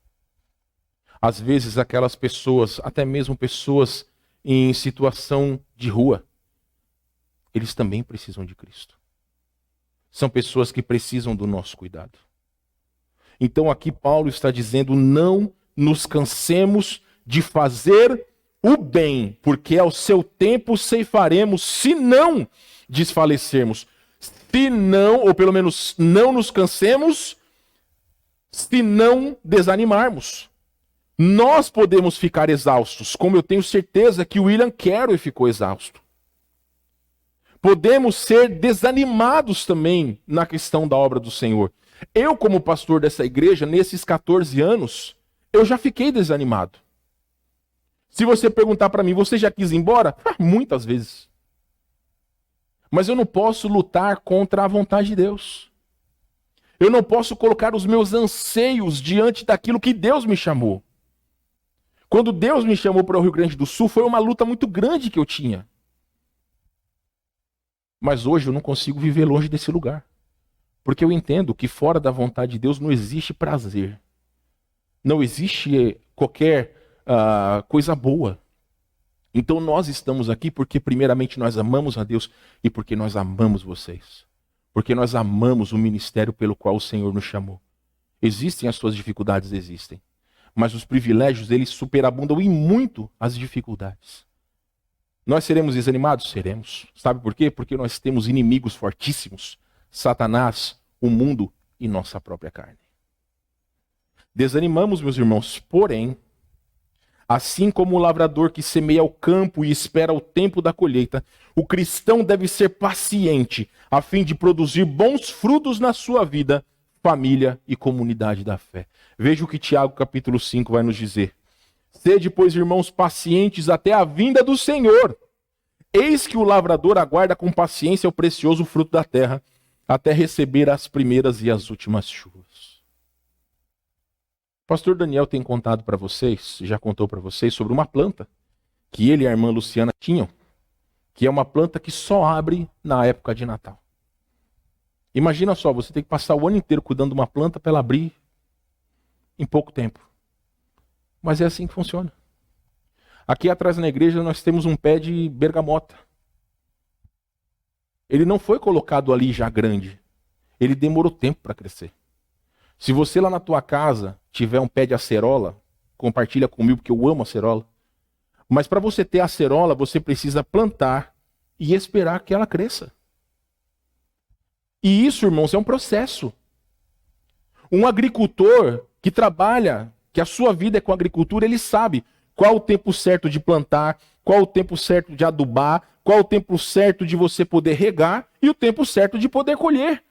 Às vezes aquelas pessoas, até mesmo pessoas em situação de rua, eles também precisam de Cristo. São pessoas que precisam do nosso cuidado. Então aqui Paulo está dizendo, não nos cansemos de fazer o bem, porque ao seu tempo ceifaremos, se não desfalecermos. Se não, ou pelo menos não nos cansemos, se não desanimarmos. Nós podemos ficar exaustos, como eu tenho certeza que o William Carey ficou exausto. Podemos ser desanimados também na questão da obra do Senhor. Eu, como pastor dessa igreja, nesses 14 anos, eu já fiquei desanimado. Se você perguntar para mim, você já quis ir embora? Muitas vezes. Mas eu não posso lutar contra a vontade de Deus. Eu não posso colocar os meus anseios diante daquilo que Deus me chamou. Quando Deus me chamou para o Rio Grande do Sul, foi uma luta muito grande que eu tinha. Mas hoje eu não consigo viver longe desse lugar. Porque eu entendo que fora da vontade de Deus não existe prazer. Não existe qualquer coisa boa. Então nós estamos aqui porque primeiramente nós amamos a Deus e porque nós amamos vocês. Porque nós amamos o ministério pelo qual o Senhor nos chamou. Existem as suas dificuldades, existem. Mas os privilégios, eles superabundam em muito as dificuldades. Nós seremos desanimados? Seremos. Sabe por quê? Porque nós temos inimigos fortíssimos. Satanás, o mundo e nossa própria carne. Desanimamos, meus irmãos, porém, assim como o lavrador que semeia o campo e espera o tempo da colheita, o cristão deve ser paciente, a fim de produzir bons frutos na sua vida, família e comunidade da fé. Veja o que Tiago capítulo 5 vai nos dizer. Sede, pois, irmãos, pacientes até a vinda do Senhor. Eis que o lavrador aguarda com paciência o precioso fruto da terra, até receber as primeiras e as últimas chuvas. O pastor Daniel tem contado para vocês, já contou para vocês, sobre uma planta que ele e a irmã Luciana tinham, que é uma planta que só abre na época de Natal. Imagina só, você tem que passar o ano inteiro cuidando de uma planta para ela abrir em pouco tempo. Mas é assim que funciona. Aqui atrás na igreja nós temos um pé de bergamota. Ele não foi colocado ali já grande. Ele demorou tempo para crescer. Se você lá na tua casa tiver um pé de acerola, compartilha comigo porque eu amo acerola. Mas para você ter acerola, você precisa plantar e esperar que ela cresça. E isso, irmãos, é um processo. Um agricultor que trabalha, que a sua vida é com a agricultura, ele sabe qual o tempo certo de plantar, qual o tempo certo de adubar, qual o tempo certo de você poder regar e o tempo certo de poder colher.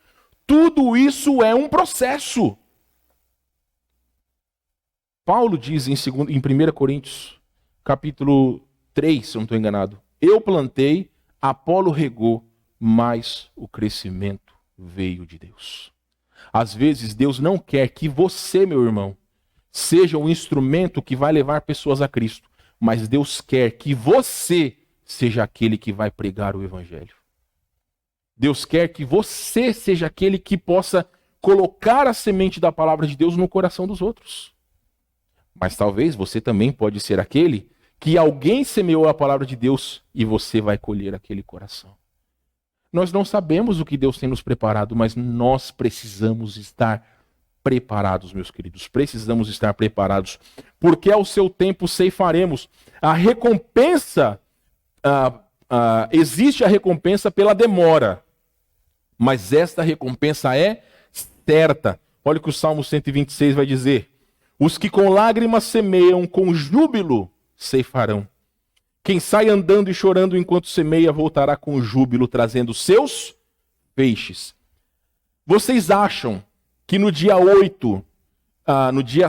Tudo isso é um processo. Paulo diz em 1 Coríntios, capítulo 3, se eu não estou enganado, eu plantei, Apolo regou, mas o crescimento veio de Deus. Às vezes Deus não quer que você, meu irmão, seja um instrumento que vai levar pessoas a Cristo, mas Deus quer que você seja aquele que vai pregar o Evangelho. Deus quer que você seja aquele que possa colocar a semente da palavra de Deus no coração dos outros. Mas talvez você também pode ser aquele que alguém semeou a palavra de Deus e você vai colher aquele coração. Nós não sabemos o que Deus tem nos preparado, mas nós precisamos estar preparados, meus queridos. Precisamos estar preparados, porque ao seu tempo ceifaremos. A recompensa, existe a recompensa pela demora, mas esta recompensa é certa. Olha o que o Salmo 126 vai dizer. Os que com lágrimas semeiam, com júbilo ceifarão. Quem sai andando e chorando enquanto semeia voltará com júbilo, trazendo seus feixes. Vocês acham que no dia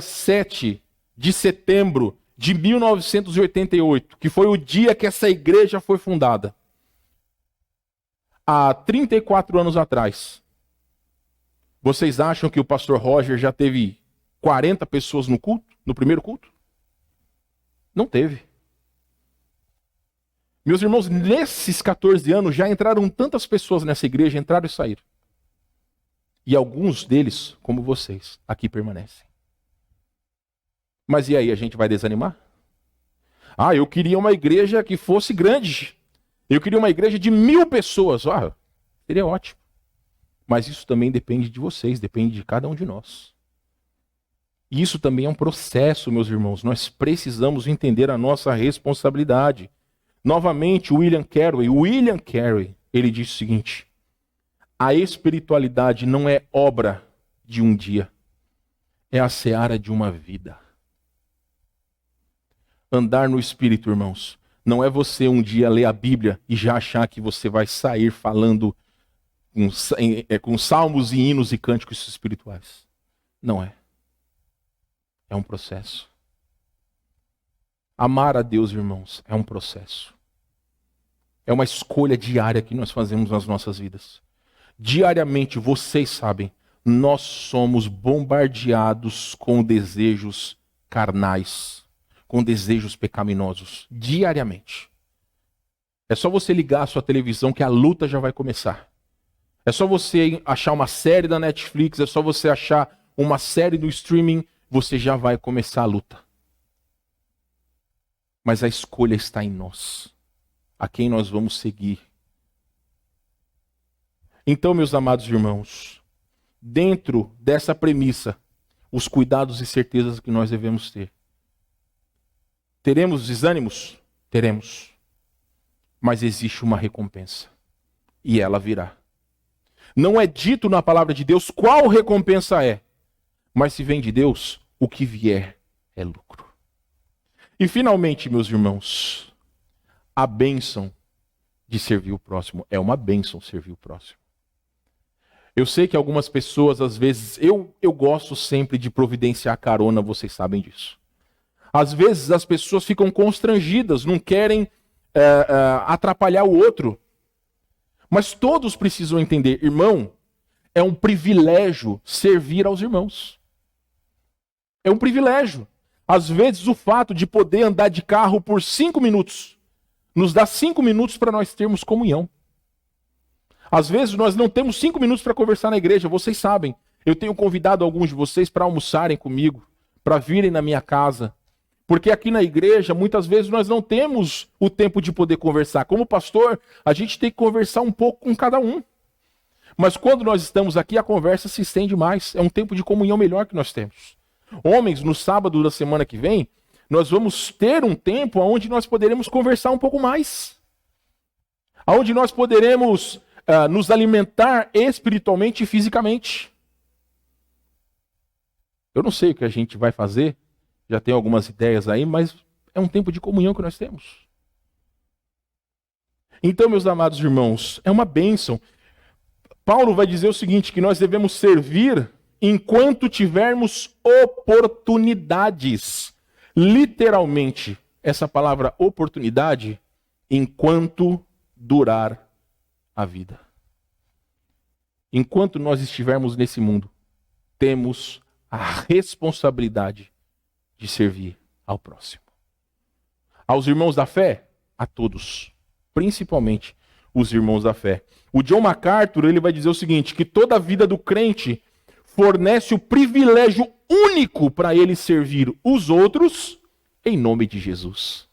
7 de setembro de 1988, que foi o dia que essa igreja foi fundada, há 34 anos atrás, vocês acham que o pastor Roger já teve 40 pessoas no culto, no primeiro culto? Não teve. Meus irmãos, nesses 14 anos já entraram tantas pessoas nessa igreja, entraram e saíram. E alguns deles, como vocês, aqui permanecem. Mas e aí, a gente vai desanimar? Ah, eu queria uma igreja que fosse grande. Eu queria uma igreja de 1000 pessoas. Ah, seria ótimo. Mas isso também depende de vocês, depende de cada um de nós. E isso também é um processo, meus irmãos. Nós precisamos entender a nossa responsabilidade. Novamente, William Carey, ele disse o seguinte: a espiritualidade não é obra de um dia, é a seara de uma vida. Andar no Espírito, irmãos, não é você um dia ler a Bíblia e já achar que você vai sair falando com salmos e hinos e cânticos espirituais. Não é. É um processo. Amar a Deus, irmãos, é um processo. É uma escolha diária que nós fazemos nas nossas vidas. Diariamente, vocês sabem, nós somos bombardeados com desejos carnais, com desejos pecaminosos, diariamente. É só você ligar a sua televisão que a luta já vai começar. É só você achar uma série da Netflix, é só você achar uma série do streaming, você já vai começar a luta. Mas a escolha está em nós. A quem nós vamos seguir. Então, meus amados irmãos, dentro dessa premissa, os cuidados e certezas que nós devemos ter. Teremos desânimos? Teremos. Mas existe uma recompensa. E ela virá. Não é dito na palavra de Deus qual recompensa é. Mas se vem de Deus, o que vier é lucro. E finalmente, meus irmãos, a bênção de servir o próximo. É uma bênção servir o próximo. Eu sei que algumas pessoas, às vezes, eu gosto sempre de providenciar carona, vocês sabem disso. Às vezes as pessoas ficam constrangidas, não querem atrapalhar o outro. Mas todos precisam entender, irmão, é um privilégio servir aos irmãos. É um privilégio. Às vezes o fato de poder andar de carro por 5 minutos, nos dá 5 minutos para nós termos comunhão. Às vezes nós não temos 5 minutos para conversar na igreja, vocês sabem. Eu tenho convidado alguns de vocês para almoçarem comigo, para virem na minha casa. Porque aqui na igreja, muitas vezes nós não temos o tempo de poder conversar. Como pastor, a gente tem que conversar um pouco com cada um. Mas quando nós estamos aqui, a conversa se estende mais. É um tempo de comunhão melhor que nós temos. Homens, no sábado da semana que vem, nós vamos ter um tempo onde nós poderemos conversar um pouco mais. Onde nós poderemos nos alimentar espiritualmente e fisicamente. Eu não sei o que a gente vai fazer. Já tem algumas ideias aí, mas é um tempo de comunhão que nós temos. Então, meus amados irmãos, é uma bênção. Paulo vai dizer o seguinte, que nós devemos servir enquanto tivermos oportunidades. Literalmente, essa palavra oportunidade, enquanto durar a vida. Enquanto nós estivermos nesse mundo, temos a responsabilidade de servir ao próximo. Aos irmãos da fé, a todos, principalmente os irmãos da fé. O John MacArthur, ele vai dizer o seguinte, que toda a vida do crente fornece o privilégio único para ele servir os outros em nome de Jesus.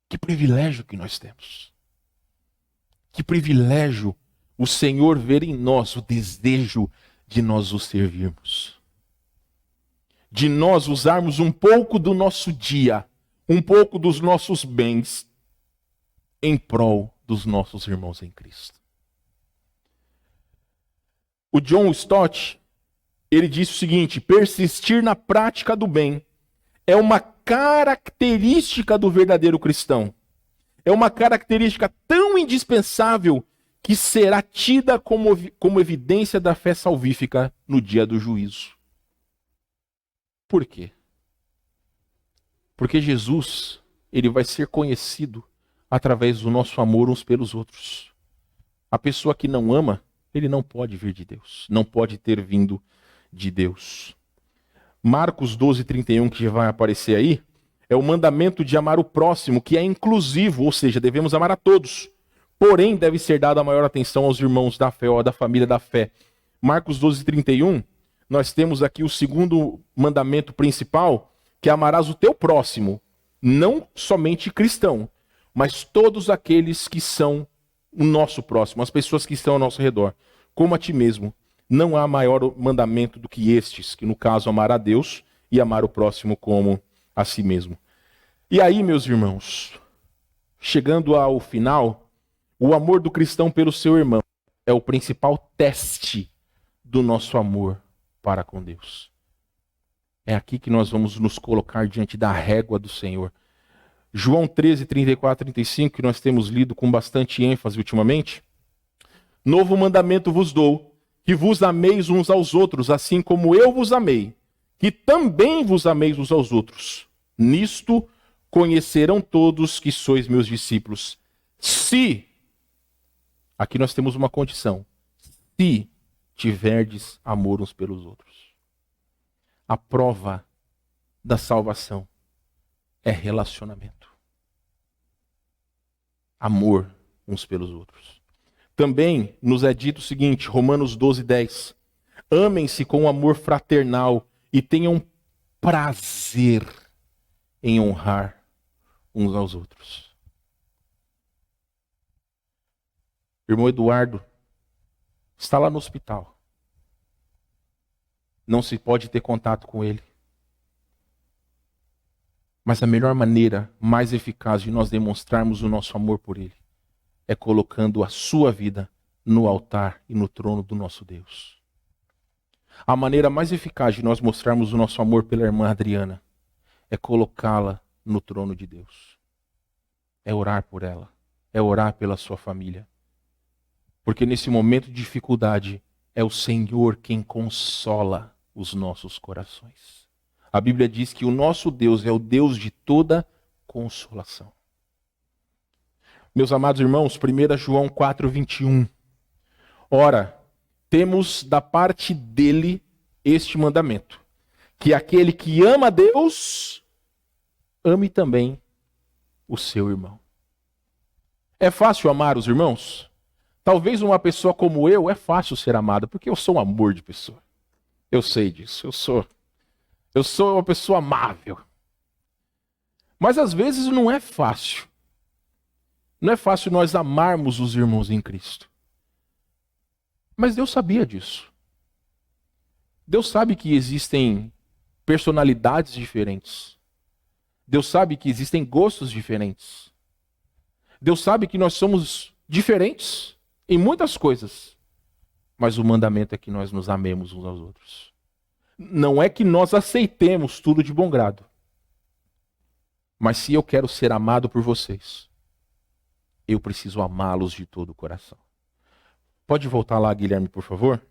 Que privilégio que nós temos. Que privilégio o Senhor ver em nós o desejo de nós o servirmos. De nós usarmos um pouco do nosso dia, um pouco dos nossos bens, em prol dos nossos irmãos em Cristo. O John Stott, ele disse o seguinte, persistir na prática do bem é uma característica do verdadeiro cristão. É uma característica tão indispensável que será tida como evidência da fé salvífica no dia do juízo. Por quê? Porque Jesus, ele vai ser conhecido através do nosso amor uns pelos outros. A pessoa que não ama, ele não pode vir de Deus, não pode ter vindo de Deus. Marcos 12:31, que já vai aparecer aí, é o mandamento de amar o próximo, que é inclusivo, ou seja, devemos amar a todos. Porém, deve ser dada a maior atenção aos irmãos da fé ou da família da fé. Marcos 12:31, nós temos aqui o segundo mandamento principal, que é amarás o teu próximo, não somente cristão, mas todos aqueles que são o nosso próximo, as pessoas que estão ao nosso redor, como a ti mesmo. Não há maior mandamento do que estes, que no caso amar a Deus e amar o próximo como a si mesmo. E aí, meus irmãos, chegando ao final, o amor do cristão pelo seu irmão é o principal teste do nosso amor para com Deus. É aqui que nós vamos nos colocar diante da régua do Senhor. João 13:34-35, que nós temos lido com bastante ênfase ultimamente. Novo mandamento vos dou, que vos ameis uns aos outros, assim como eu vos amei, que também vos ameis uns aos outros. Nisto conhecerão todos que sois meus discípulos. Se, aqui nós temos uma condição, se tiverdes amor uns pelos outros. A prova da salvação é relacionamento. Amor uns pelos outros. Também nos é dito o seguinte, Romanos 12:10. Amem-se com amor fraternal e tenham prazer em honrar uns aos outros. Irmão Eduardo está lá no hospital. Não se pode ter contato com ele. Mas a melhor maneira, mais eficaz de nós demonstrarmos o nosso amor por ele é colocando a sua vida no altar e no trono do nosso Deus. A maneira mais eficaz de nós mostrarmos o nosso amor pela irmã Adriana é colocá-la no trono de Deus. É orar por ela, é orar pela sua família. Porque nesse momento de dificuldade é o Senhor quem consola os nossos corações. A Bíblia diz que o nosso Deus é o Deus de toda consolação. Meus amados irmãos, 1 João 4:21. Ora, temos da parte dele este mandamento, que aquele que ama a Deus, ame também o seu irmão. É fácil amar os irmãos? Talvez uma pessoa como eu é fácil ser amada, porque eu sou um amor de pessoa. Eu sei disso, eu sou uma pessoa amável. Mas às vezes não é fácil. Não é fácil nós amarmos os irmãos em Cristo. Mas Deus sabia disso. Deus sabe que existem personalidades diferentes. Deus sabe que existem gostos diferentes. Deus sabe que nós somos diferentes em muitas coisas. Mas o mandamento é que nós nos amemos uns aos outros. Não é que nós aceitemos tudo de bom grado. Mas se eu quero ser amado por vocês, eu preciso amá-los de todo o coração. Pode voltar lá, Guilherme, por favor?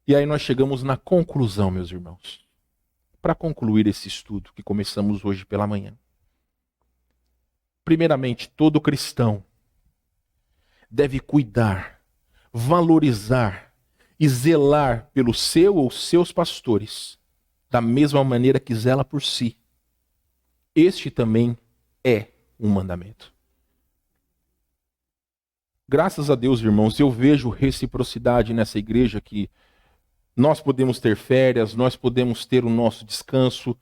E aí nós chegamos na conclusão, meus irmãos. Para concluir esse estudo que começamos hoje pela manhã. Primeiramente, todo cristão deve cuidar, valorizar e zelar pelo seu ou seus pastores, da mesma maneira que zela por si. Este também é um mandamento. Graças a Deus, irmãos, eu vejo reciprocidade nessa igreja, que nós podemos ter férias, nós podemos ter o nosso descanso.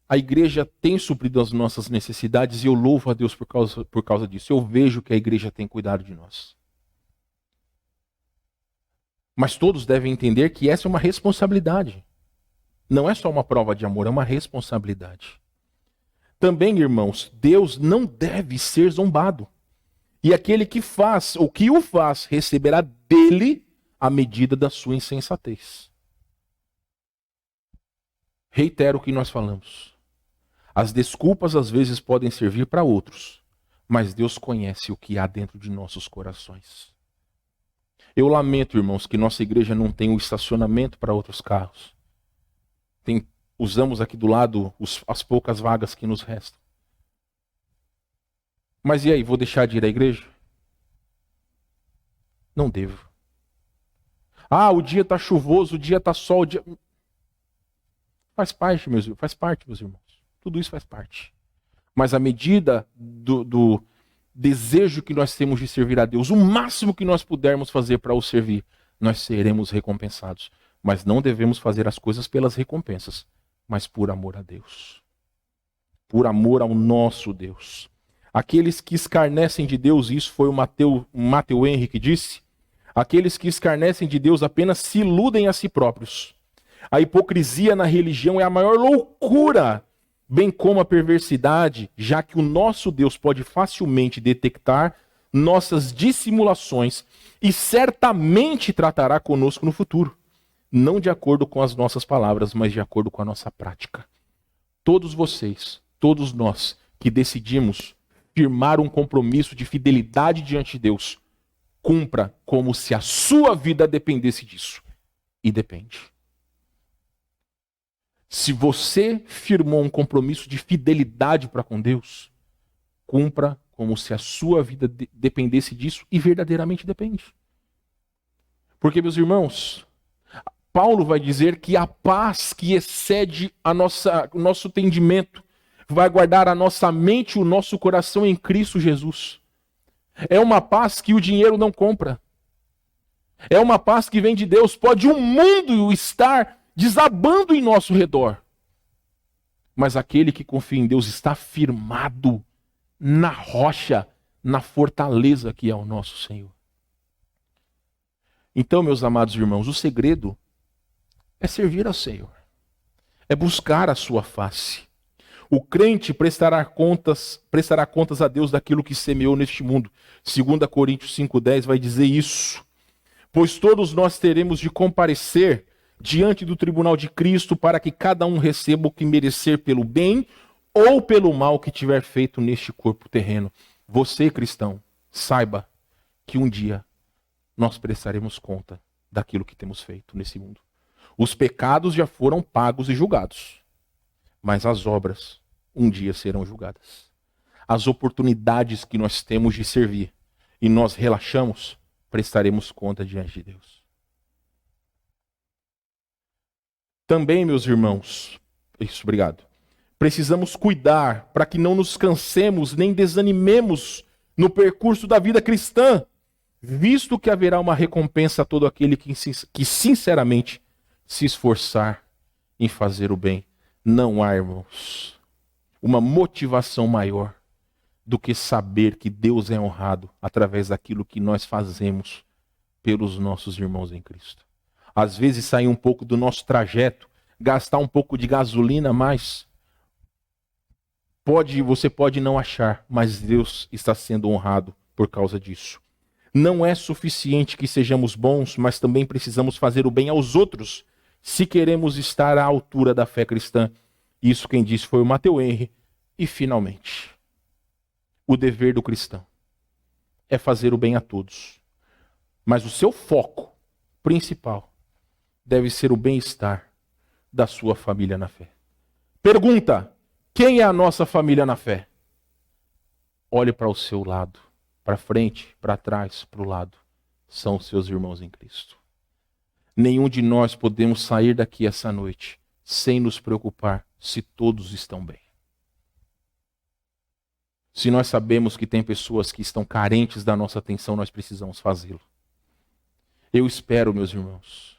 A igreja tem suprido as nossas necessidades e eu louvo a Deus por causa disso. Eu vejo que a igreja tem cuidado de nós. Mas todos devem entender que essa é uma responsabilidade. Não é só uma prova de amor, é uma responsabilidade. Também, irmãos, Deus não deve ser zombado. E aquele que faz, ou que o faz, receberá dele a medida da sua insensatez. Reitero o que nós falamos. As desculpas às vezes podem servir para outros, mas Deus conhece o que há dentro de nossos corações. Eu lamento, irmãos, que nossa igreja não tem um estacionamento para outros carros. Usamos aqui do lado as poucas vagas que nos restam. Mas e aí, vou deixar de ir à igreja? Não devo. Ah, o dia está chuvoso, o dia está sol, o dia... Faz parte, meus irmãos. Tudo isso faz parte. Mas à medida do desejo que nós temos de servir a Deus, o máximo que nós pudermos fazer para o servir, nós seremos recompensados. Mas não devemos fazer as coisas pelas recompensas, mas por amor a Deus. Por amor ao nosso Deus. Aqueles que escarnecem de Deus, isso foi o Matthew Henry que disse, aqueles que escarnecem de Deus apenas se iludem a si próprios. A hipocrisia na religião é a maior loucura, bem como a perversidade, já que o nosso Deus pode facilmente detectar nossas dissimulações e certamente tratará conosco no futuro. Não de acordo com as nossas palavras, mas de acordo com a nossa prática. Todos vocês, todos nós que decidimos firmar um compromisso de fidelidade diante de Deus, cumpra como se a sua vida dependesse disso. E depende. Se você firmou um compromisso de fidelidade para com Deus, cumpra como se a sua vida dependesse disso, e verdadeiramente depende. Porque, meus irmãos, Paulo vai dizer que a paz que excede o nosso entendimento vai guardar a nossa mente e o nosso coração em Cristo Jesus. É uma paz que o dinheiro não compra. É uma paz que vem de Deus. Pode o mundo estar desabando em nosso redor, mas aquele que confia em Deus está firmado na rocha, na fortaleza que é o nosso Senhor. Então, meus amados irmãos, o segredo é servir ao Senhor, é buscar a sua face. O crente prestará contas a Deus daquilo que semeou neste mundo. 2 Coríntios 5,10 vai dizer isso. Pois todos nós teremos de comparecer diante do tribunal de Cristo para que cada um receba o que merecer pelo bem ou pelo mal que tiver feito neste corpo terreno. Você, cristão, saiba que um dia nós prestaremos conta daquilo que temos feito nesse mundo. Os pecados já foram pagos e julgados, mas as obras um dia serão julgadas. As oportunidades que nós temos de servir e nós relaxamos, prestaremos conta diante de Deus. Também, meus irmãos, obrigado. Precisamos cuidar para que não nos cansemos nem desanimemos no percurso da vida cristã, visto que haverá uma recompensa a todo aquele que sinceramente se esforçar em fazer o bem. Não há, irmãos, uma motivação maior do que saber que Deus é honrado através daquilo que nós fazemos pelos nossos irmãos em Cristo. Às vezes sair um pouco do nosso trajeto, gastar um pouco de gasolina a mais. Você pode não achar, mas Deus está sendo honrado por causa disso. Não é suficiente que sejamos bons, mas também precisamos fazer o bem aos outros, se queremos estar à altura da fé cristã. Isso quem disse foi o Matthew Henry. E finalmente, o dever do cristão é fazer o bem a todos. Mas o seu foco principal deve ser o bem-estar da sua família na fé. Pergunta: quem é a nossa família na fé? Olhe para o seu lado, para frente, para trás, para o lado. São os seus irmãos em Cristo. Nenhum de nós podemos sair daqui essa noite sem nos preocupar se todos estão bem. Se nós sabemos que tem pessoas que estão carentes da nossa atenção, nós precisamos fazê-lo. Eu espero, meus irmãos,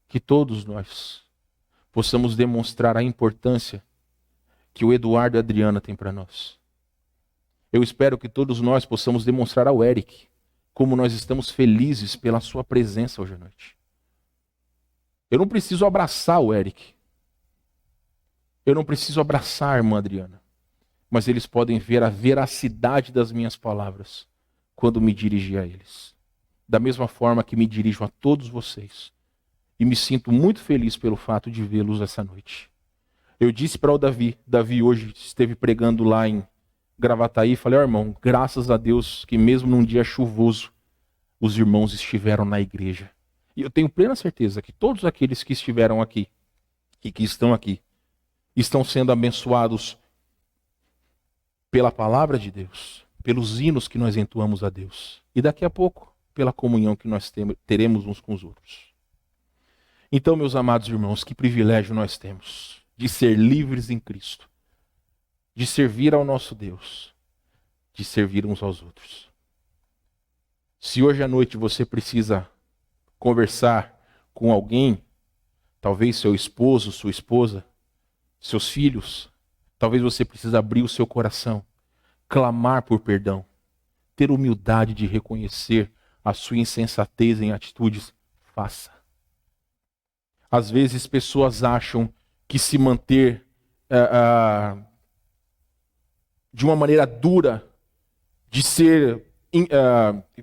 que todos nós possamos demonstrar a importância que o Eduardo e a Adriana têm para nós. Eu espero que todos nós possamos demonstrar ao Eric como nós estamos felizes pela sua presença hoje à noite. Eu não preciso abraçar o Eric. Eu não preciso abraçar a irmã Adriana. Mas eles podem ver a veracidade das minhas palavras quando me dirigir a eles. Da mesma forma que me dirijo a todos vocês. E me sinto muito feliz pelo fato de vê-los essa noite. Eu disse para o Davi hoje esteve pregando lá em Gravataí, falei, irmão, graças a Deus que mesmo num dia chuvoso, os irmãos estiveram na igreja. E eu tenho plena certeza que todos aqueles que estiveram aqui e que estão aqui, estão sendo abençoados pela palavra de Deus, pelos hinos que nós entoamos a Deus. E daqui a pouco, pela comunhão que nós teremos uns com os outros. Então, meus amados irmãos, que privilégio nós temos de ser livres em Cristo, de servir ao nosso Deus, de servir uns aos outros. Se hoje à noite você precisa conversar com alguém, talvez seu esposo, sua esposa, seus filhos, talvez você precise abrir o seu coração, clamar por perdão, ter humildade de reconhecer a sua insensatez em atitudes, faça. Às vezes pessoas acham que se manter de uma maneira dura, de ser,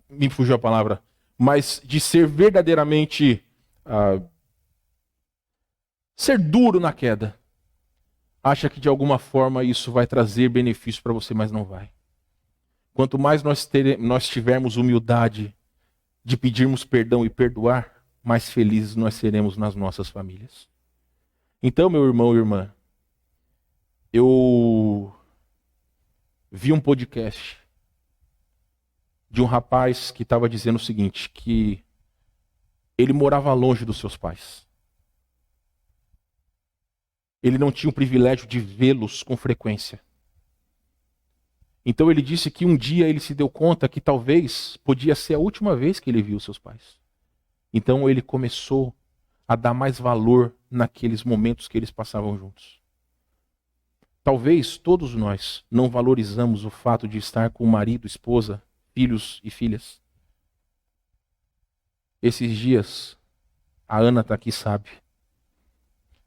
me fugiu a palavra, mas de ser verdadeiramente, ser duro na queda. Acha que de alguma forma isso vai trazer benefício para você, mas não vai. Quanto mais nós tivermos humildade de pedirmos perdão e perdoar, mais felizes nós seremos nas nossas famílias. Então, meu irmão e irmã, eu vi um podcast de um rapaz que estava dizendo o seguinte, que ele morava longe dos seus pais. Ele não tinha o privilégio de vê-los com frequência. Então ele disse que um dia ele se deu conta que talvez podia ser a última vez que ele viu seus pais. Então ele começou a dar mais valor naqueles momentos que eles passavam juntos. Talvez todos nós não valorizamos o fato de estar com o marido, esposa, filhos e filhas. Esses dias, a Ana está aqui, sabe.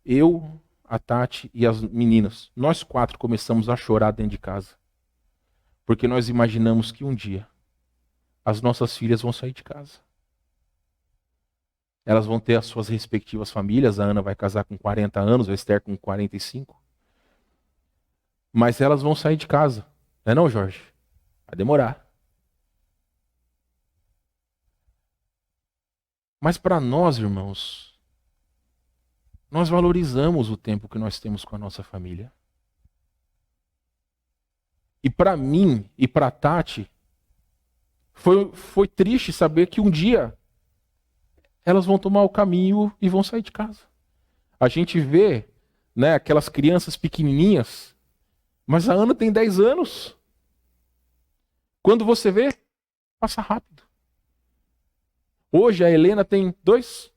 Eu, a Tati e as meninas, nós 4 começamos a chorar dentro de casa. Porque nós imaginamos que um dia as nossas filhas vão sair de casa. Elas vão ter as suas respectivas famílias. A Ana vai casar com 40 anos, a Esther com 45. Mas elas vão sair de casa. Não é não, Jorge? Vai demorar. Mas para nós, irmãos, nós valorizamos o tempo que nós temos com a nossa família. E para mim e para a Tati, foi triste saber que um dia elas vão tomar o caminho e vão sair de casa. A gente vê, né, aquelas crianças pequenininhas, mas a Ana tem 10 anos. Quando você vê, passa rápido. Hoje a Helena tem 2.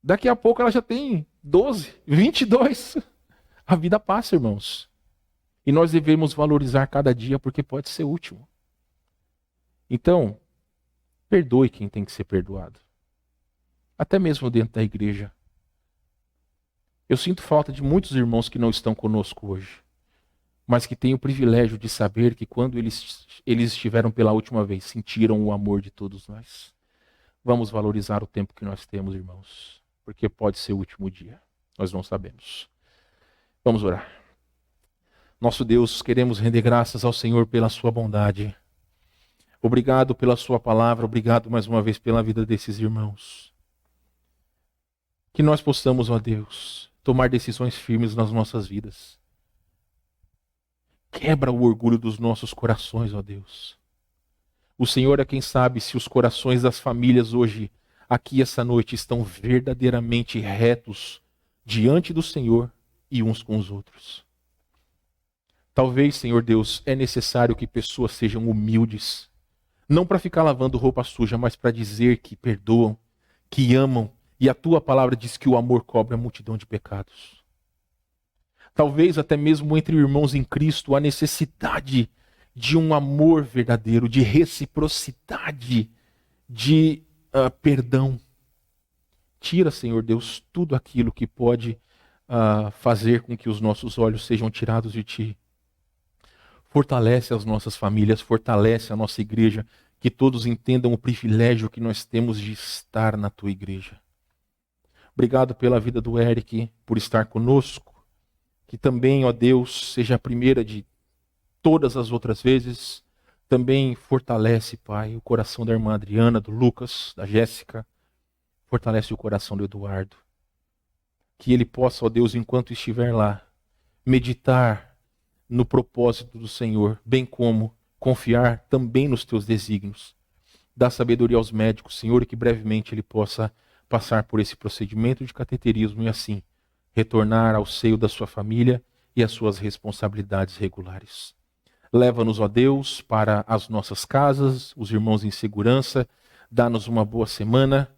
Daqui a pouco ela já tem 12, 22. A vida passa, irmãos. E nós devemos valorizar cada dia porque pode ser o último. Então, perdoe quem tem que ser perdoado. Até mesmo dentro da igreja. Eu sinto falta de muitos irmãos que não estão conosco hoje, mas que têm o privilégio de saber que quando eles estiveram pela última vez, sentiram o amor de todos nós. Vamos valorizar o tempo que nós temos, irmãos, porque pode ser o último dia. Nós não sabemos. Vamos orar. Nosso Deus, queremos render graças ao Senhor pela sua bondade. Obrigado pela sua palavra, obrigado mais uma vez pela vida desses irmãos. Que nós possamos, ó Deus, tomar decisões firmes nas nossas vidas. Quebra o orgulho dos nossos corações, ó Deus. O Senhor é quem sabe se os corações das famílias hoje, aqui essa noite, estão verdadeiramente retos diante do Senhor e uns com os outros. Talvez, Senhor Deus, é necessário que pessoas sejam humildes. Não para ficar lavando roupa suja, mas para dizer que perdoam, que amam. E a tua palavra diz que o amor cobre a multidão de pecados. Talvez até mesmo entre irmãos em Cristo há necessidade de um amor verdadeiro, de reciprocidade, de perdão. Tira, Senhor Deus, tudo aquilo que pode fazer com que os nossos olhos sejam tirados de Ti. Fortalece as nossas famílias, fortalece a nossa igreja, que todos entendam o privilégio que nós temos de estar na Tua igreja. Obrigado pela vida do Eric, por estar conosco. Que também, ó Deus, seja a primeira de todas as outras vezes. Também fortalece, Pai, o coração da irmã Adriana, do Lucas, da Jéssica. Fortalece o coração do Eduardo. Que ele possa, ó Deus, enquanto estiver lá, meditar no propósito do Senhor, bem como confiar também nos teus desígnios. Dá sabedoria aos médicos, Senhor, e que brevemente ele possa passar por esse procedimento de cateterismo e assim retornar ao seio da sua família e às suas responsabilidades regulares. Leva-nos, ó Deus, para as nossas casas, os irmãos em segurança, dá-nos uma boa semana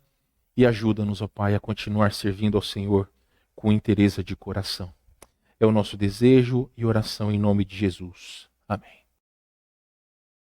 e ajuda-nos, ó Pai, a continuar servindo ao Senhor com interesse de coração. É o nosso desejo e oração em nome de Jesus. Amém.